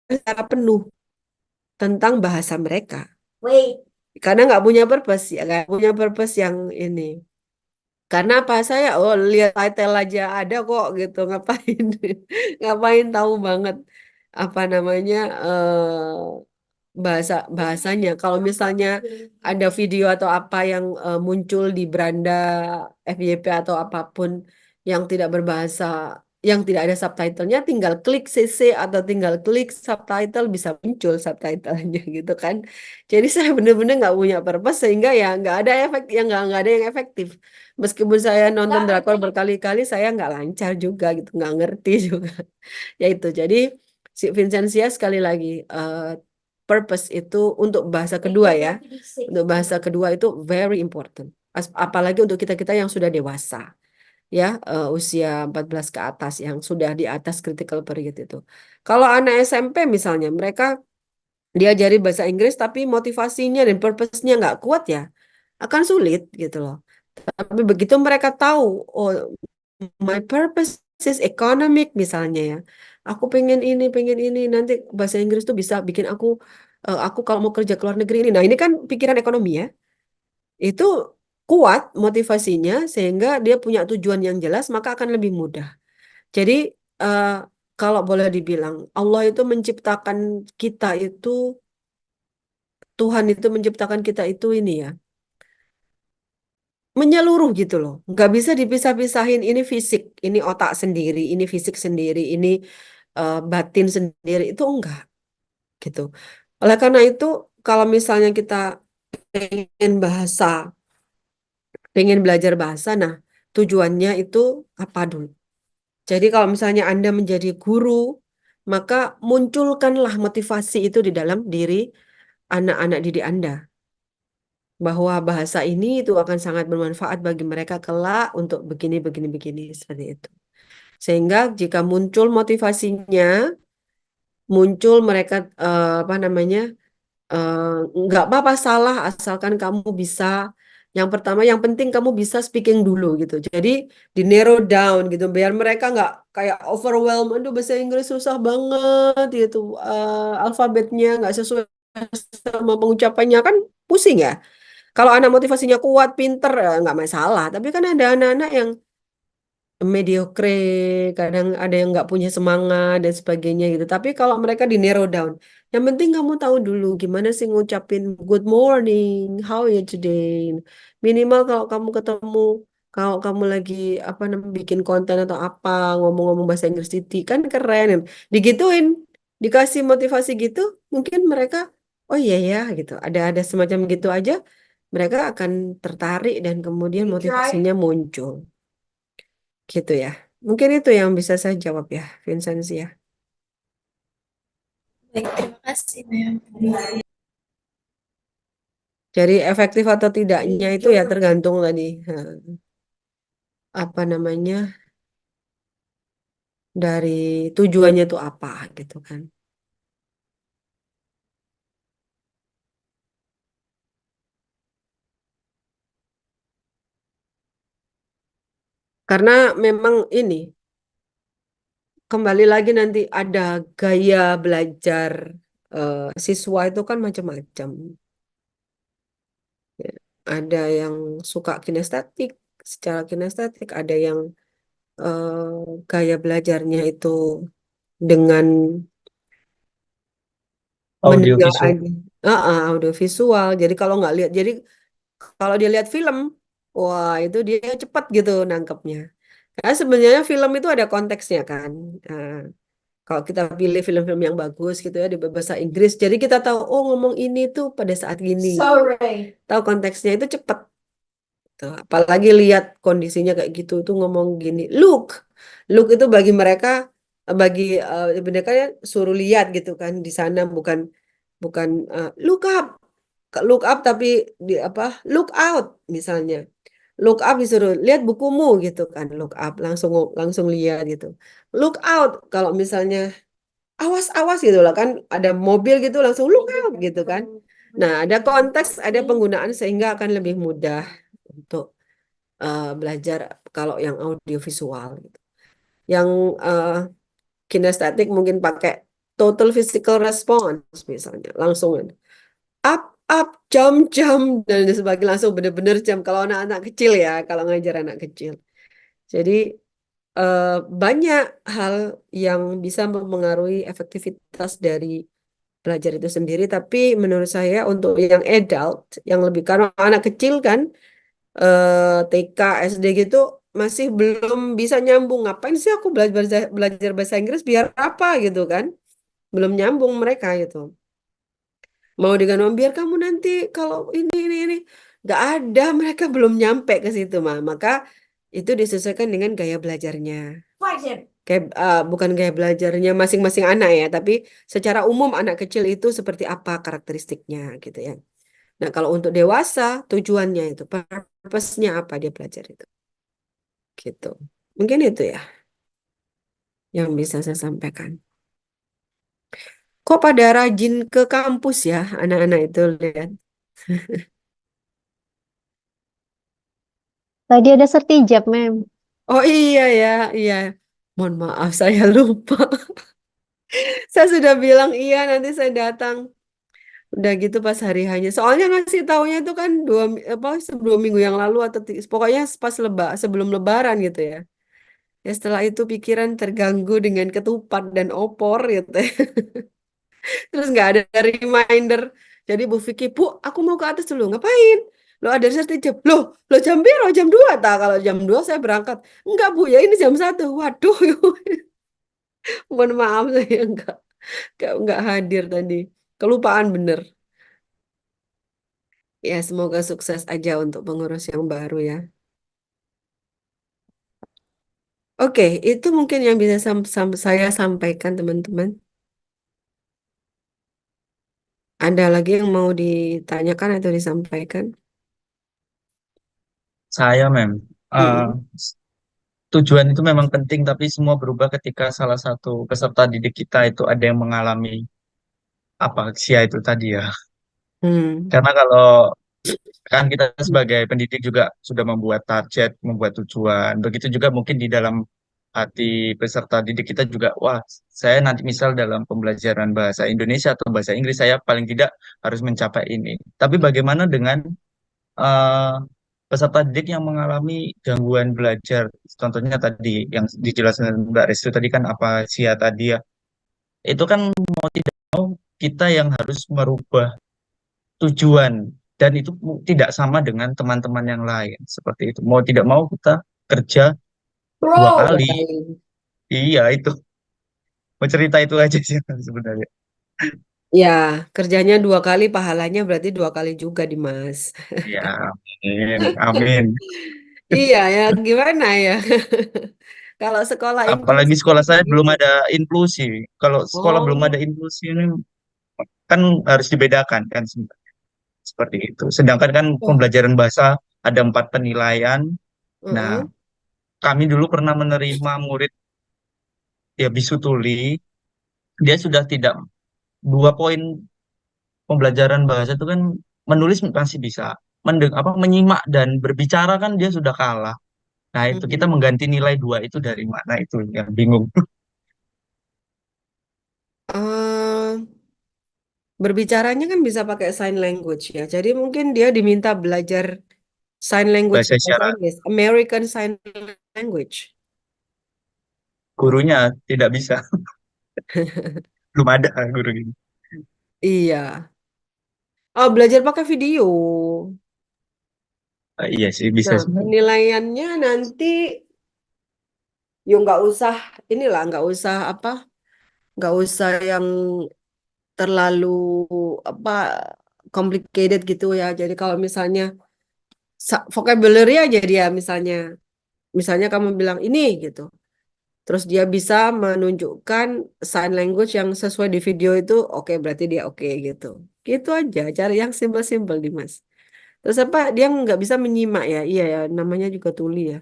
secara penuh tentang bahasa mereka. Karena nggak punya purpose ya, nggak punya purpose yang ini. Karena apa saya lihat title aja ada kok gitu ngapain ngapain tahu banget apa namanya bahasanya. Kalau misalnya ada video atau apa yang muncul di beranda FYP atau apapun yang tidak berbahasa yang tidak ada subtitlenya, tinggal klik CC atau tinggal klik subtitle, bisa muncul subtitlenya gitu kan. Jadi saya benar-benar nggak punya purpose, sehingga ya nggak ada efek, yang nggak ada yang efektif. Meskipun saya nonton drakor berkali-kali, saya nggak lancar juga gitu, nggak ngerti juga. Ya itu, jadi si Vincentia sekali lagi, purpose itu untuk bahasa kedua ya. Untuk bahasa kedua itu very important. Apalagi untuk kita-kita yang sudah dewasa ya, usia 14 ke atas, yang sudah di atas critical period itu. Kalau anak SMP misalnya, mereka diajari bahasa Inggris tapi motivasinya dan purpose-nya nggak kuat, ya akan sulit gitu loh. Tapi begitu mereka tahu, oh my purpose is economic misalnya ya, aku pengen ini, nanti bahasa Inggris tuh bisa bikin aku kalau mau kerja ke luar negeri ini. Nah, ini kan pikiran ekonomi ya, itu kuat motivasinya, sehingga dia punya tujuan yang jelas, maka akan lebih mudah. Jadi eh, kalau boleh dibilang, Allah itu menciptakan kita itu, Tuhan itu menciptakan kita itu ini ya, menyeluruh gitu loh. Nggak bisa dipisah-pisahin, ini fisik, ini otak sendiri, ini fisik sendiri, ini batin sendiri, itu enggak gitu. Oleh karena itu, kalau misalnya kita pengen bahasa, pengen belajar bahasa, nah tujuannya itu apa dulu? Jadi kalau misalnya Anda menjadi guru, maka munculkanlah motivasi itu di dalam diri anak-anak didik Anda, bahwa bahasa ini itu akan sangat bermanfaat bagi mereka kelak untuk begini, begini, begini, seperti itu. Sehingga jika muncul motivasinya, muncul mereka apa namanya, nggak apa-apa salah, asalkan kamu bisa. Yang pertama, yang penting kamu bisa speaking dulu gitu. Jadi di narrow down gitu, biar mereka nggak kayak overwhelm. Aduh, bahasa Inggris susah banget gitu, alfabetnya nggak sesuai sama pengucapannya, kan pusing ya. Kalau anak motivasinya kuat, pinter, nggak masalah. Tapi kan ada anak-anak yang mediocre, kadang ada yang nggak punya semangat dan sebagainya gitu. Tapi kalau mereka di narrow down, yang penting kamu tahu dulu gimana sih ngucapin good morning, how are you today. Minimal kalau kamu ketemu, kalau kamu lagi apa namanya bikin konten atau apa, ngomong-ngomong bahasa Inggris titik kan keren. Digituin, dikasih motivasi gitu, mungkin mereka, oh iya ya gitu. Ada semacam gitu aja, mereka akan tertarik dan kemudian motivasinya muncul. Gitu ya. Mungkin itu yang bisa saya jawab ya, Vincentia. Baik, terima kasih, Ma'am. Jadi efektif atau tidaknya itu ya tergantung tadi, apa namanya, dari tujuannya itu apa gitu kan. Karena memang ini, kembali lagi nanti ada gaya belajar siswa itu kan macam-macam. Ya. Ada yang suka kinestetik, secara kinestetik, ada yang gaya belajarnya itu dengan mendengar Audiovisual. aja. Audiovisual. Jadi kalau nggak lihat, jadi kalau dia lihat film, wah itu dia cepat gitu nangkepnya. Karena sebenarnya film itu ada konteksnya kan. Nah, kalau kita pilih film-film yang bagus gitu ya di bahasa Inggris, jadi kita tahu, oh ngomong ini tuh pada saat gini. Tahu konteksnya itu cepat. Tuh, apalagi lihat kondisinya kayak gitu tuh ngomong gini. Look itu bagi mereka, bagi mereka ya suruh lihat gitu kan di sana, bukan bukan look up. Look up tapi di apa, look out misalnya, look up disuruh lihat bukumu gitu kan, look up langsung langsung lihat gitu. Look out kalau misalnya awas awas gitu lah kan, ada mobil gitu langsung look out gitu kan. Nah, ada konteks, ada penggunaan, sehingga akan lebih mudah untuk belajar kalau yang audiovisual gitu. Yang uh, kinestetik mungkin pakai total physical response misalnya, langsung up up jam dan sebagainya, langsung bener-bener jam kalau anak-anak kecil ya, kalau ngajar anak kecil. Jadi eh, banyak hal yang bisa mempengaruhi efektivitas dari belajar itu sendiri, tapi menurut saya untuk yang adult, yang lebih, karena anak kecil kan TK SD gitu masih belum bisa nyambung. Ngapain sih aku belajar belajar bahasa Inggris biar apa gitu kan? Belum nyambung mereka gitu. Mau digantung biar kamu nanti kalau ini nggak ada, mereka belum nyampe ke situ mah. Maka itu disesuaikan dengan gaya belajarnya. Kayak bukan gaya belajarnya masing-masing anak ya, tapi secara umum anak kecil itu seperti apa karakteristiknya gitu ya. Nah, kalau untuk dewasa tujuannya itu purpose-nya apa dia belajar itu gitu. Mungkin itu ya yang bisa saya sampaikan. Kok pada rajin ke kampus ya anak-anak itu lihat. Tadi ada sertijab, Mem. Oh iya ya, iya. Mohon maaf saya lupa. Saya sudah bilang iya nanti saya datang. Udah gitu pas hari hanya. Soalnya ngasih taunya itu kan apa 2 minggu yang lalu atau pokoknya pas sebelum Lebaran gitu ya. Ya setelah itu pikiran terganggu dengan ketupat dan opor gitu. Terus nggak ada reminder. Jadi Bu Vicky, Bu, aku mau ke atas dulu. Ngapain? Lo ada sertijab. Lo jam biru, jam 2 tak? Kalau jam 2 saya berangkat. Enggak Bu, ya ini jam 1. Waduh, mohon maaf saya enggak hadir tadi. Kelupaan bener. Ya, semoga sukses aja untuk pengurus yang baru ya. Oke, itu mungkin yang bisa saya sampaikan teman-teman. Ada lagi yang mau ditanyakan atau disampaikan? Saya, Mem, eh, Mm-mm. tujuan itu memang penting, tapi semua berubah ketika salah satu peserta didik kita itu ada yang mengalami apaksia itu tadi ya. Hmm. Karena kalau kan kita sebagai pendidik juga sudah membuat target, membuat tujuan. Begitu juga mungkin di dalam hati peserta didik kita juga, wah, saya nanti misal dalam pembelajaran bahasa Indonesia atau bahasa Inggris, saya paling tidak harus mencapai ini. Tapi bagaimana dengan eh, peserta didik yang mengalami gangguan belajar, contohnya tadi yang dijelaskan Mbak Restu tadi kan apa sia tadi ya, itu kan kita yang harus merubah tujuan dan itu tidak sama dengan teman-teman yang lain seperti itu. Mau tidak mau kita kerja dua Dua kali. kali. Iya itu, mau cerita itu aja sih sebenarnya. Ya, kerjanya 2 kali, pahalanya berarti 2 kali juga, Dimas. Ya, amin, amin. Iya ya, gimana ya? Kalau sekolah Apalagi inklusif kan sekolah saya belum begitu. ada inklusi. Kalau sekolah belum ada Oh, inklusi ini kan harus dibedakan kan seperti itu. Sedangkan kan oh, pembelajaran bahasa ada 4 penilaian. Nah, heeh. kami dulu pernah menerima murid ya bisu tuli, dia sudah tidak 2 poin pembelajaran bahasa itu kan menulis masih bisa, menyimak dan berbicara kan dia sudah kalah. Nah, itu kita Mm-mm. mengganti nilai 2 itu dari mana itu yang bingung. Eh, berbicaranya kan bisa pakai sign language ya. Jadi mungkin dia diminta belajar sign language Bahasa bahasa isyarat Inggris, American Sign Language. gurunya tidak bisa, belum ada guru gitu. Iya. Oh, belajar pakai video. Iya sih bisa Nah, sih. penilaiannya nanti yo nggak usah apa, nggak usah yang terlalu apa complicated gitu ya. Jadi kalau misalnya vocabulary aja dia misalnya kamu bilang ini gitu. Terus dia bisa menunjukkan sign language yang sesuai di video itu, oke berarti dia oke gitu. Gitu aja, cari yang simple-simple Dimas. Terus apa dia nggak bisa menyimak ya? Iya ya, namanya juga tuli ya.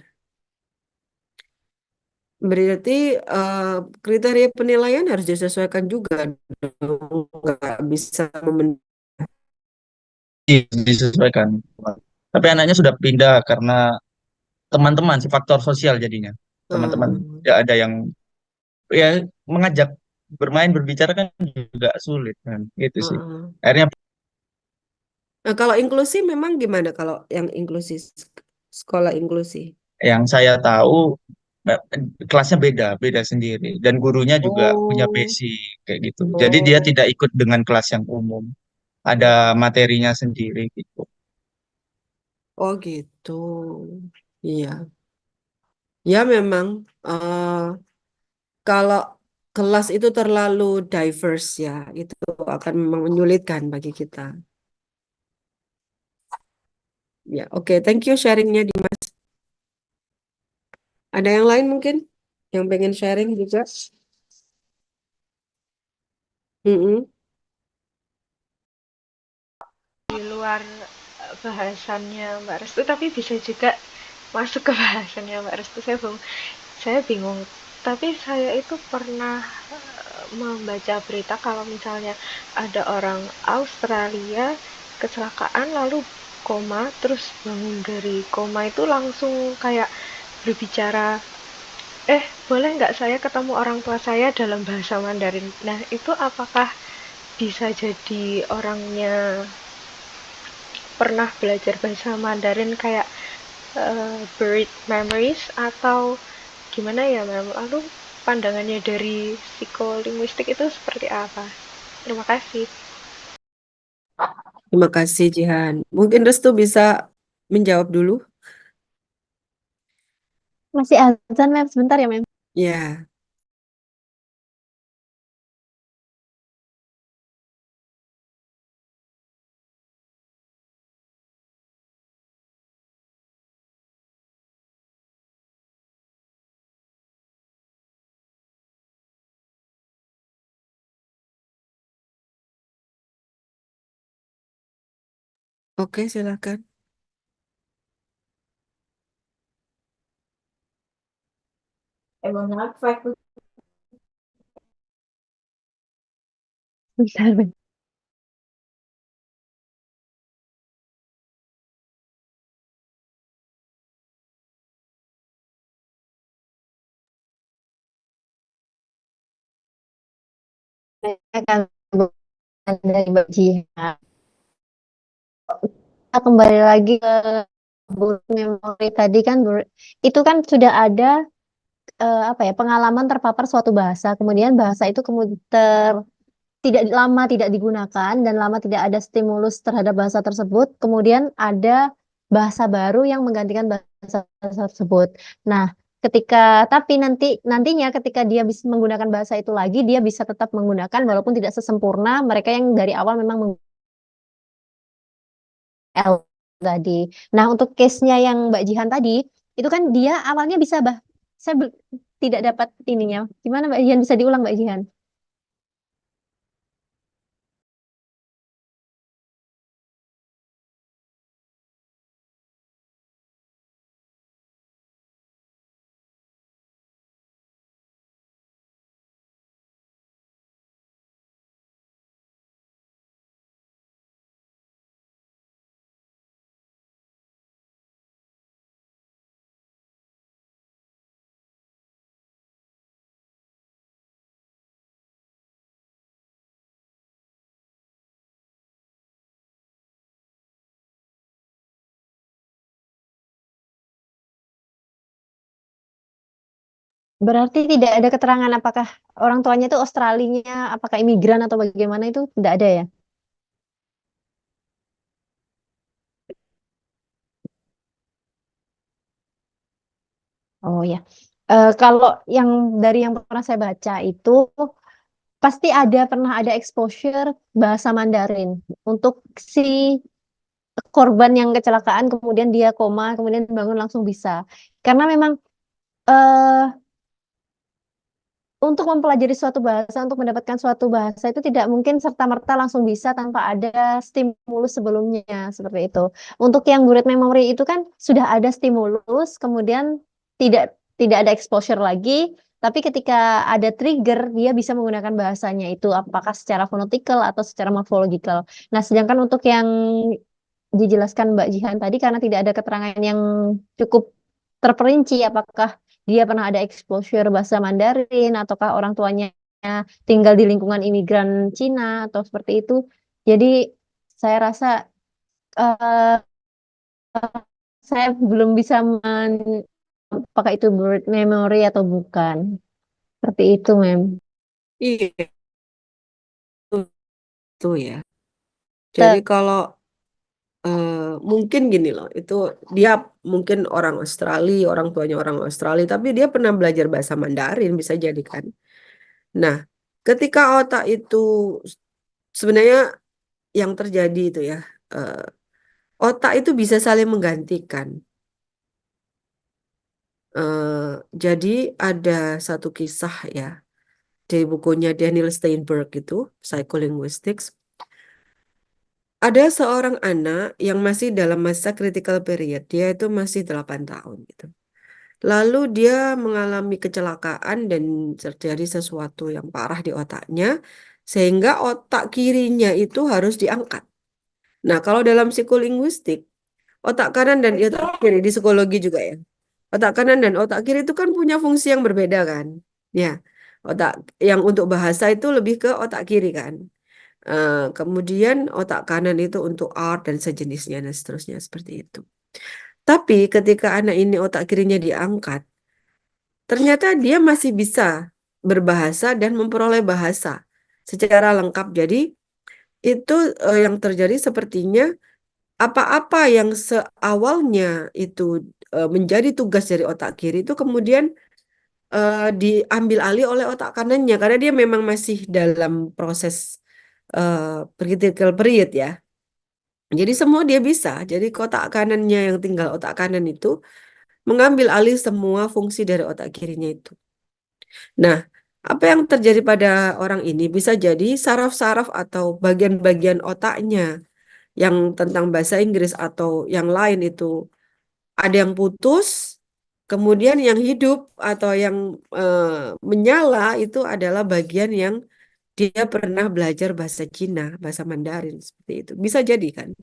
Berarti eh, kriteria penilaian harus disesuaikan juga dong. Nggak bisa Iya, disesuaikan. Tapi anaknya sudah pindah karena teman-teman, si faktor sosial jadinya. Teman-teman eh, tidak ada yang ya mengajak bermain berbicara kan juga sulit kan gitu sih. eh. Akhirnya Nah, kalau inklusi memang gimana kalau yang inklusi sekolah inklusi? yang saya tahu eh, kelasnya beda, beda sendiri dan gurunya juga punya Oh, basic kayak gitu. Jadi dia oh, tidak ikut dengan kelas yang umum. Ada materinya sendiri gitu. oh gitu. Iya. Ya memang kalau kelas itu terlalu diverse ya, itu akan memang menyulitkan bagi kita. Ya, oke, thank you sharingnya Dimas. Ada yang lain mungkin yang pengen sharing juga? Mm-mm. Di luar bahasannya Mbak Restu, tapi bisa juga masuk ke bahasannya Mbak Restu. Saya bingung. Tapi saya itu pernah membaca berita kalau misalnya ada orang Australia kecelakaan lalu koma, terus bangun dari koma itu langsung kayak berbicara, boleh nggak saya ketemu orang tua saya dalam bahasa Mandarin. Nah, itu apakah bisa jadi orangnya pernah belajar bahasa Mandarin kayak buried memories atau gimana ya, Mem? Lalu pandangannya dari psikolinguistik itu seperti apa? Terima kasih. Terima kasih Jihan. Mungkin Restu bisa menjawab dulu. Masih azan, Mem. Sebentar ya, Mem. Ya, oke silakan. Bentar, Mem. Saya akan dari Mbak Jihan. Kita kembali lagi ke bullet memory tadi kan, itu kan sudah ada apa ya, pengalaman terpapar suatu bahasa, kemudian bahasa itu kemudian tidak lama tidak digunakan dan lama tidak ada stimulus terhadap bahasa tersebut, kemudian ada bahasa baru yang menggantikan bahasa tersebut. Nah, tapi nantinya ketika dia bisa menggunakan bahasa itu lagi, dia bisa tetap menggunakan walaupun tidak sesempurna mereka yang dari awal memang L tadi. Nah, untuk case-nya yang Mbak Jihan tadi, itu kan dia awalnya bisa saya tidak dapat ininya. Gimana Mbak Jihan, bisa diulang Mbak Jihan? Berarti tidak ada keterangan apakah orang tuanya itu Australinya, apakah imigran atau bagaimana, itu tidak ada ya? Oh ya. Kalau yang dari yang pernah saya baca itu pasti pernah ada exposure bahasa Mandarin untuk si korban yang kecelakaan, kemudian dia koma, kemudian bangun langsung bisa. Karena memang eh untuk mempelajari suatu bahasa, untuk mendapatkan suatu bahasa itu tidak mungkin serta-merta langsung bisa tanpa ada stimulus sebelumnya, seperti itu. Untuk yang bullet memory itu kan sudah ada stimulus, kemudian tidak tidak ada exposure lagi, tapi ketika ada trigger dia bisa menggunakan bahasanya itu apakah secara phonetically atau secara morphological. Nah, sedangkan untuk yang dijelaskan Mbak Jihan tadi, karena tidak ada keterangan yang cukup terperinci apakah dia pernah ada exposure bahasa Mandarin ataukah orang tuanya tinggal di lingkungan imigran Cina atau seperti itu. Jadi saya rasa eh, saya belum bisa apakah itu bird memory atau bukan. Seperti itu, Mem. Iya, itu ya. Jadi kalau mungkin gini loh, itu dia mungkin orang Australia, orang tuanya orang Australia, tapi dia pernah belajar bahasa Mandarin, bisa jadi kan. Nah, ketika otak itu sebenarnya yang terjadi itu ya, eh, otak itu bisa saling menggantikan. Jadi ada satu kisah ya di bukunya Daniel Steinberg itu, Psycholinguistics. Ada seorang anak yang masih dalam masa critical period, dia itu masih 8 tahun gitu. Lalu dia mengalami kecelakaan dan terjadi sesuatu yang parah di otaknya, sehingga otak kirinya itu harus diangkat. Nah, kalau dalam psikolinguistik, otak kanan dan otak kiri di psikologi juga ya. Otak kanan dan otak kiri itu kan punya fungsi yang berbeda kan. Ya, otak yang untuk bahasa itu lebih ke otak kiri kan. Kemudian otak kanan itu untuk art dan sejenisnya dan seterusnya seperti itu. Tapi ketika anak ini otak kirinya diangkat, ternyata dia masih bisa berbahasa dan memperoleh bahasa secara lengkap. Jadi itu yang terjadi sepertinya apa-apa yang seawalnya itu menjadi tugas dari otak kiri itu kemudian diambil alih oleh otak kanannya karena dia memang masih dalam proses critical period ya. Jadi semua dia bisa. Jadi otak kanannya yang tinggal otak kanan itu mengambil alih semua fungsi dari otak kirinya itu. Nah, apa yang terjadi pada orang ini bisa jadi saraf-saraf atau bagian-bagian otaknya yang tentang bahasa Inggris atau yang lain itu ada yang putus, kemudian yang hidup atau yang menyala itu adalah bagian yang dia pernah belajar bahasa Cina, bahasa Mandarin seperti itu. Bisa jadi kan?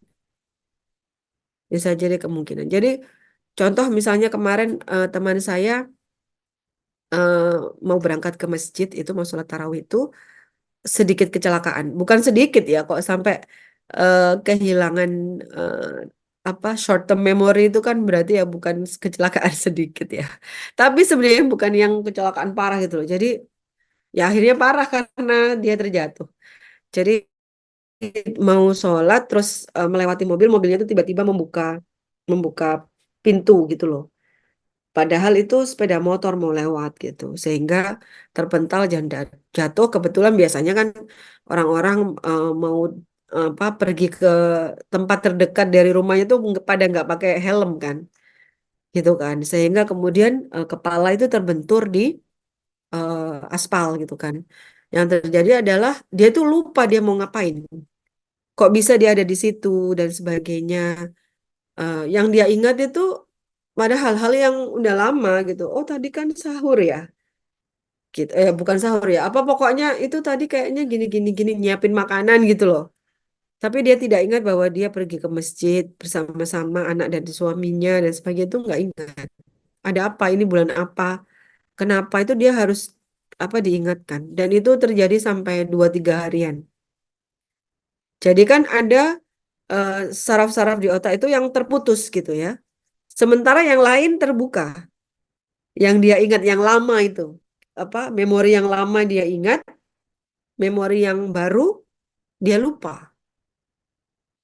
Bisa jadi kemungkinan. Jadi contoh misalnya kemarin teman saya eh, mau berangkat ke masjid itu mau sholat tarawih itu sedikit kecelakaan. Bukan sedikit ya, kok sampai kehilangan eh, apa short term memory itu kan berarti ya bukan kecelakaan sedikit ya. Tapi sebenarnya bukan yang kecelakaan parah gitu loh. Jadi ya akhirnya parah karena dia terjatuh. Jadi mau sholat terus melewati mobil, mobilnya itu tiba-tiba membuka membuka pintu gitu loh. Padahal itu sepeda motor mau lewat gitu, sehingga terpental dan jatuh. Kebetulan biasanya kan orang-orang mau apa pergi ke tempat terdekat dari rumahnya tuh pada nggak pakai helm kan, gitu kan, sehingga kemudian kepala itu terbentur di aspal gitu kan. Yang terjadi adalah dia tuh lupa dia mau ngapain, kok bisa dia ada di situ dan sebagainya. Yang dia ingat itu pada hal-hal yang udah lama gitu. Oh tadi kan sahur ya, gitu. Bukan sahur ya. Apa pokoknya itu tadi kayaknya gini nyiapin makanan gitu loh. Tapi dia tidak ingat bahwa dia pergi ke masjid bersama-sama anak dan suaminya dan sebagainya itu nggak ingat. Ada apa ini bulan apa? Kenapa itu dia harus apa diingatkan? Dan itu terjadi sampai 2-3 harian. Jadi kan ada saraf-saraf di otak itu yang terputus gitu ya. Sementara yang lain terbuka. Yang dia ingat yang lama itu. Apa memori yang lama dia ingat, memori yang baru dia lupa.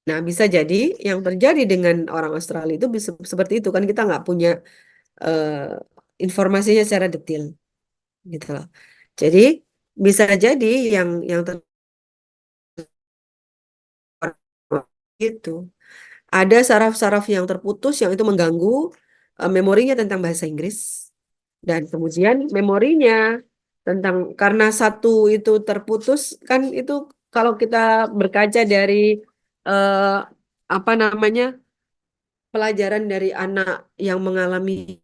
Nah, bisa jadi yang terjadi dengan orang Australia itu bisa seperti itu kan kita nggak punya eh, informasinya secara detail gitu loh. Jadi bisa jadi yang gitu. Ada saraf-saraf yang terputus yang itu mengganggu memorinya tentang bahasa Inggris dan kemudian memorinya tentang karena satu itu terputus kan itu kalau kita berkaca dari eh, apa namanya pelajaran dari anak yang mengalami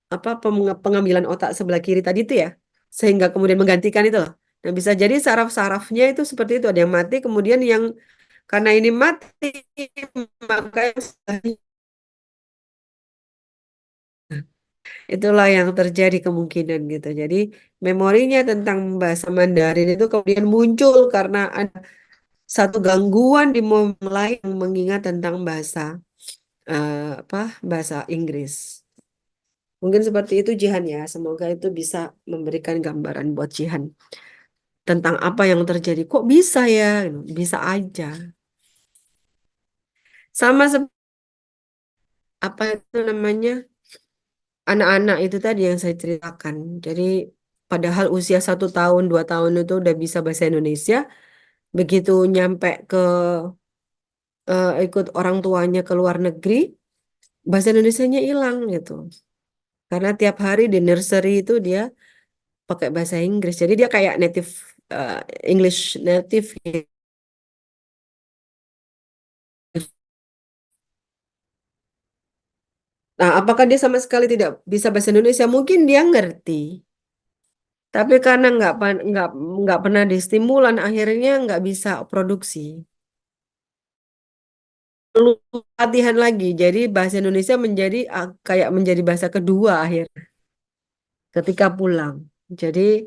apa pengambilan otak sebelah kiri tadi itu ya sehingga kemudian menggantikan itu loh. Nah, bisa jadi saraf-sarafnya itu seperti itu ada yang mati kemudian yang karena ini mati maka yang sebelahnya. Itulah yang terjadi kemungkinan gitu. Jadi memorinya tentang bahasa Mandarin itu kemudian muncul karena ada satu gangguan di momen lain yang mengingat tentang bahasa apa bahasa Inggris. Mungkin seperti itu Jihan ya. Semoga itu bisa memberikan gambaran buat Jihan tentang apa yang terjadi. Kok bisa ya? Gitu. Bisa aja. Sama apa itu namanya anak-anak itu tadi yang saya ceritakan. Jadi padahal usia 1 tahun, 2 tahun itu udah bisa bahasa Indonesia, begitu nyampe ke ikut orang tuanya ke luar negeri, bahasa Indonesianya hilang gitu. Karena tiap hari di nursery itu dia pakai bahasa Inggris. Jadi dia kayak native eh, English native gitu. Nah, apakah dia sama sekali tidak bisa bahasa Indonesia? Mungkin dia ngerti, tapi karena nggak pernah distimulan, akhirnya nggak bisa produksi. Perlu latihan lagi. Jadi bahasa Indonesia menjadi kayak menjadi bahasa kedua akhir ketika pulang. Jadi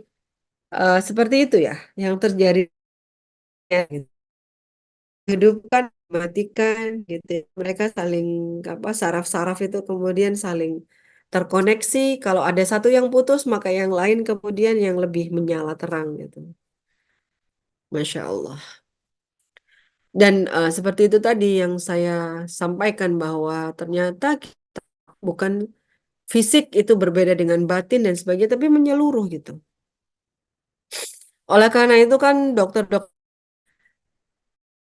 seperti itu ya yang terjadi. Hidupkan, matikan gitu ya. Mereka saling apa saraf-saraf itu kemudian saling terkoneksi. Kalau ada satu yang putus, maka yang lain kemudian yang lebih menyala terang gitu. Masya Allah. Dan seperti itu tadi yang saya sampaikan bahwa ternyata kita bukan fisik itu berbeda dengan batin dan sebagainya, tapi menyeluruh gitu. Oleh karena itu kan dokter-dokter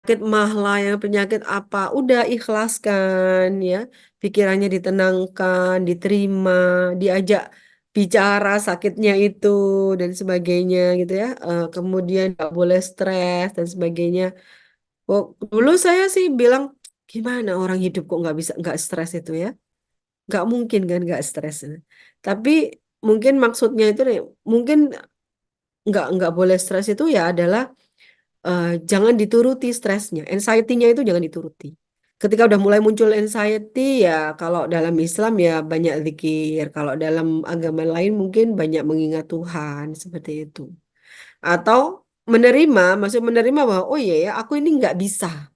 penyakit mahla, yang penyakit apa, udah ikhlaskan ya, pikirannya ditenangkan, diterima, diajak bicara sakitnya itu dan sebagainya gitu ya. Kemudian nggak boleh stres dan sebagainya. Oh, dulu saya sih bilang gimana orang hidup kok nggak bisa nggak stres itu ya, nggak mungkin kan nggak stres. Tapi mungkin maksudnya itu nih, mungkin nggak boleh stres itu ya adalah jangan dituruti stresnya, anxiety-nya itu jangan dituruti. Ketika udah mulai muncul anxiety ya kalau dalam Islam ya banyak zikir, kalau dalam agama lain mungkin banyak mengingat Tuhan seperti itu. Atau menerima, maksud menerima bahwa oh iya ya aku ini nggak bisa,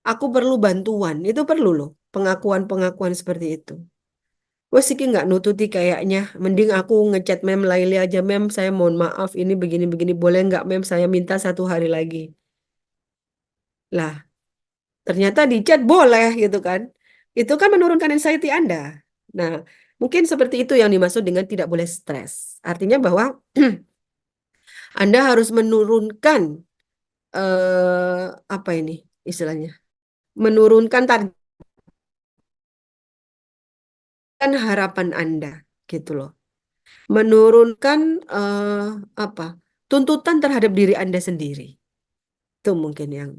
aku perlu bantuan, itu perlu loh pengakuan-pengakuan seperti itu. Wes iki nggak nututi kayaknya, mending aku ngechat mem Laili aja mem, saya mohon maaf ini begini-begini, boleh nggak mem saya minta 1 hari lagi. Lah, ternyata di chat boleh gitu kan. Itu kan menurunkan anxiety Anda. Nah, mungkin seperti itu yang dimaksud dengan tidak boleh stres. Artinya bahwa Anda harus menurunkan apa ini istilahnya? Menurunkan target harapan Anda gitu loh. Menurunkan apa? Tuntutan terhadap diri Anda sendiri. Itu mungkin yang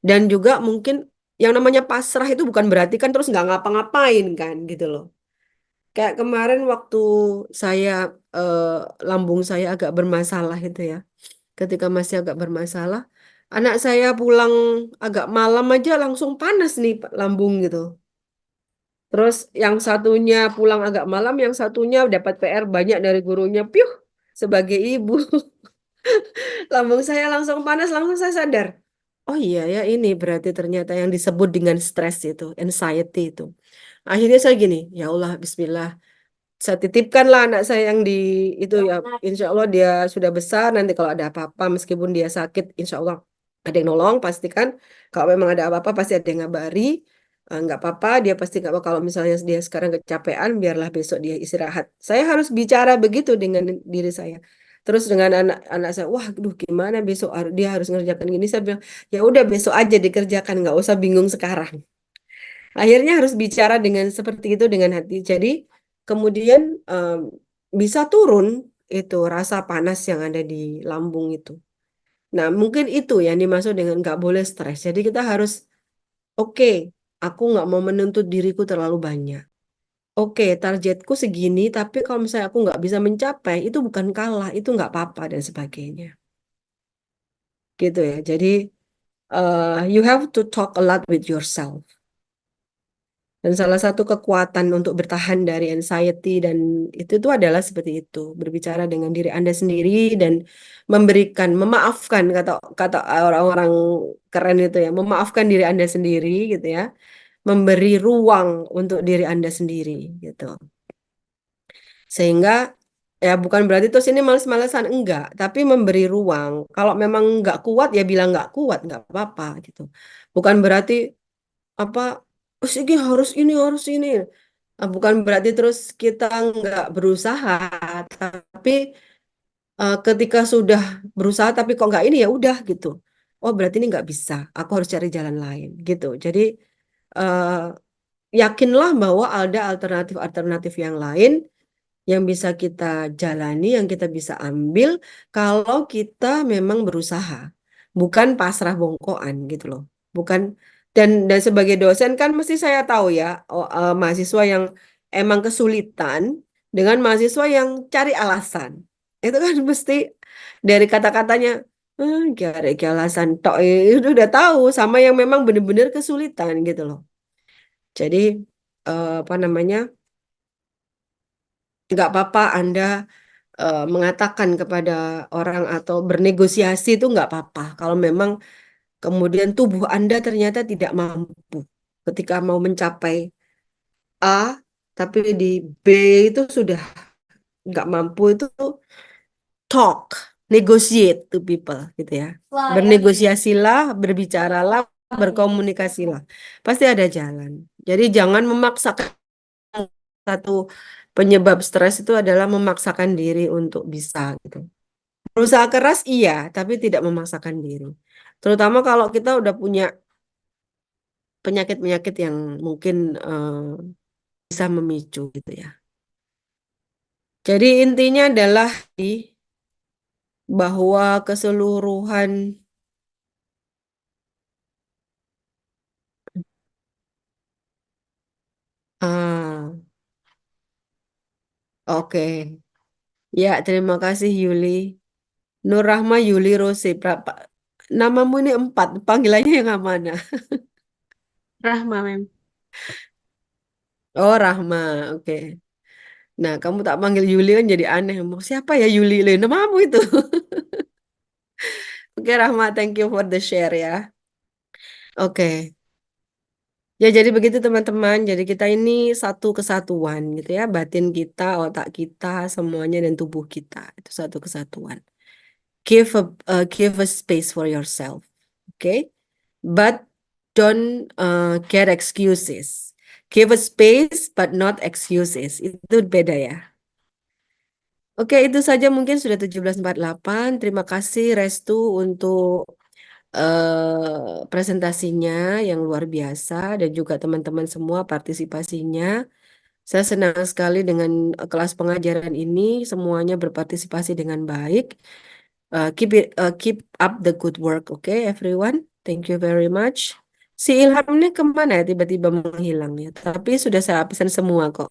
dan juga mungkin yang namanya pasrah itu bukan berarti kan terus nggak ngapa-ngapain kan gitu loh. Kayak kemarin waktu saya eh, lambung saya agak bermasalah itu ya. Ketika masih agak bermasalah, anak saya pulang agak malam aja langsung panas nih lambung gitu. Terus yang satunya pulang agak malam, yang satunya dapat PR banyak dari gurunya. Piuh, sebagai ibu, lambung saya langsung panas, langsung saya sadar. Oh iya ya, ini berarti ternyata yang disebut dengan stres itu, anxiety itu. Akhirnya saya gini, ya Allah, Bismillah. Saya titipkanlah anak saya yang di itu ya, insya Allah dia sudah besar, nanti kalau ada apa-apa meskipun dia sakit insya Allah ada yang nolong pastikan, kalau memang ada apa-apa pasti ada yang ngabari. Nggak apa-apa dia pasti nggak apa, kalau misalnya dia sekarang kecapean biarlah besok dia istirahat. Saya harus bicara begitu dengan diri saya, terus dengan anak-anak saya, wah aduh gimana besok dia harus ngerjakan gini, saya bilang ya udah besok aja dikerjakan, nggak usah bingung sekarang. Akhirnya harus bicara dengan seperti itu dengan hati. Jadi kemudian bisa turun itu rasa panas yang ada di lambung itu. Nah, mungkin itu yang dimaksud dengan nggak boleh stres. Jadi kita harus, oke, aku nggak mau menuntut diriku terlalu banyak. Oke, targetku segini, tapi kalau misalnya aku nggak bisa mencapai, itu bukan kalah, itu nggak apa-apa dan sebagainya. Gitu ya. Jadi, you have to talk a lot with yourself. Dan salah satu kekuatan untuk bertahan dari anxiety dan itu adalah seperti itu, berbicara dengan diri Anda sendiri dan memberikan, memaafkan kata kata orang-orang keren itu ya, memaafkan diri Anda sendiri gitu ya, memberi ruang untuk diri Anda sendiri gitu. Sehingga ya bukan berarti terus ini males-malesan enggak, tapi memberi ruang. Kalau memang enggak kuat ya bilang enggak kuat, enggak apa-apa gitu. Bukan berarti apa ini harus ini. Bukan berarti terus kita nggak berusaha, tapi ketika sudah berusaha tapi kok nggak ini ya udah gitu. Oh berarti ini nggak bisa. Aku harus cari jalan lain gitu. Jadi eh, yakinlah bahwa ada alternatif-alternatif yang lain yang bisa kita jalani, yang kita bisa ambil kalau kita memang berusaha, bukan pasrah bongkoan gitu loh. Bukan dan sebagai dosen kan mesti saya tahu ya, mahasiswa yang emang kesulitan dengan mahasiswa yang cari alasan. Itu kan mesti dari kata-katanya cari alasan tok itu udah tahu sama yang memang benar-benar kesulitan gitu loh. Jadi apa namanya? Nggak apa-apa Anda mengatakan kepada orang atau bernegosiasi itu nggak apa-apa. Kalau memang kemudian tubuh Anda ternyata tidak mampu ketika mau mencapai A, tapi di B itu sudah nggak mampu itu talk, negotiate to people gitu ya. Bernegosiasilah, berbicaralah, berkomunikasilah. Pasti ada jalan. Jadi jangan memaksakan satu penyebab stres itu adalah memaksakan diri untuk bisa gitu. Berusaha keras iya, tapi tidak memaksakan diri. Terutama kalau kita udah punya penyakit-penyakit yang mungkin bisa memicu gitu ya. Jadi intinya adalah bahwa keseluruhan ah oke. Ya, terima kasih Yuli. Nur Rahma Yuli Rose. Namamu ini 4, panggilannya yang mana? Rahma, Mem. Oh, Rahma. Oke. Nah, kamu tak panggil Yuli kan jadi aneh. Mau siapa ya Yuli? Namamu itu. Oke, Rahma, thank you for the share ya. Oke. Ya, jadi begitu teman-teman. Jadi kita ini satu kesatuan gitu ya. Batin kita, otak kita, semuanya dan tubuh kita. Itu satu kesatuan. Give a space for yourself. Oke? But don't get excuses. Give a space but not excuses. Itu beda ya. Oke, itu saja mungkin sudah 17.48. Terima kasih Restu untuk presentasinya yang luar biasa dan juga teman-teman semua partisipasinya. Saya senang sekali dengan kelas pengajaran ini, semuanya berpartisipasi dengan baik. Keep up the good work, okay, everyone. Thank you very much. Si Ilham ini kemana ya tiba-tiba menghilang ya? Tapi sudah saya pesan semua kok.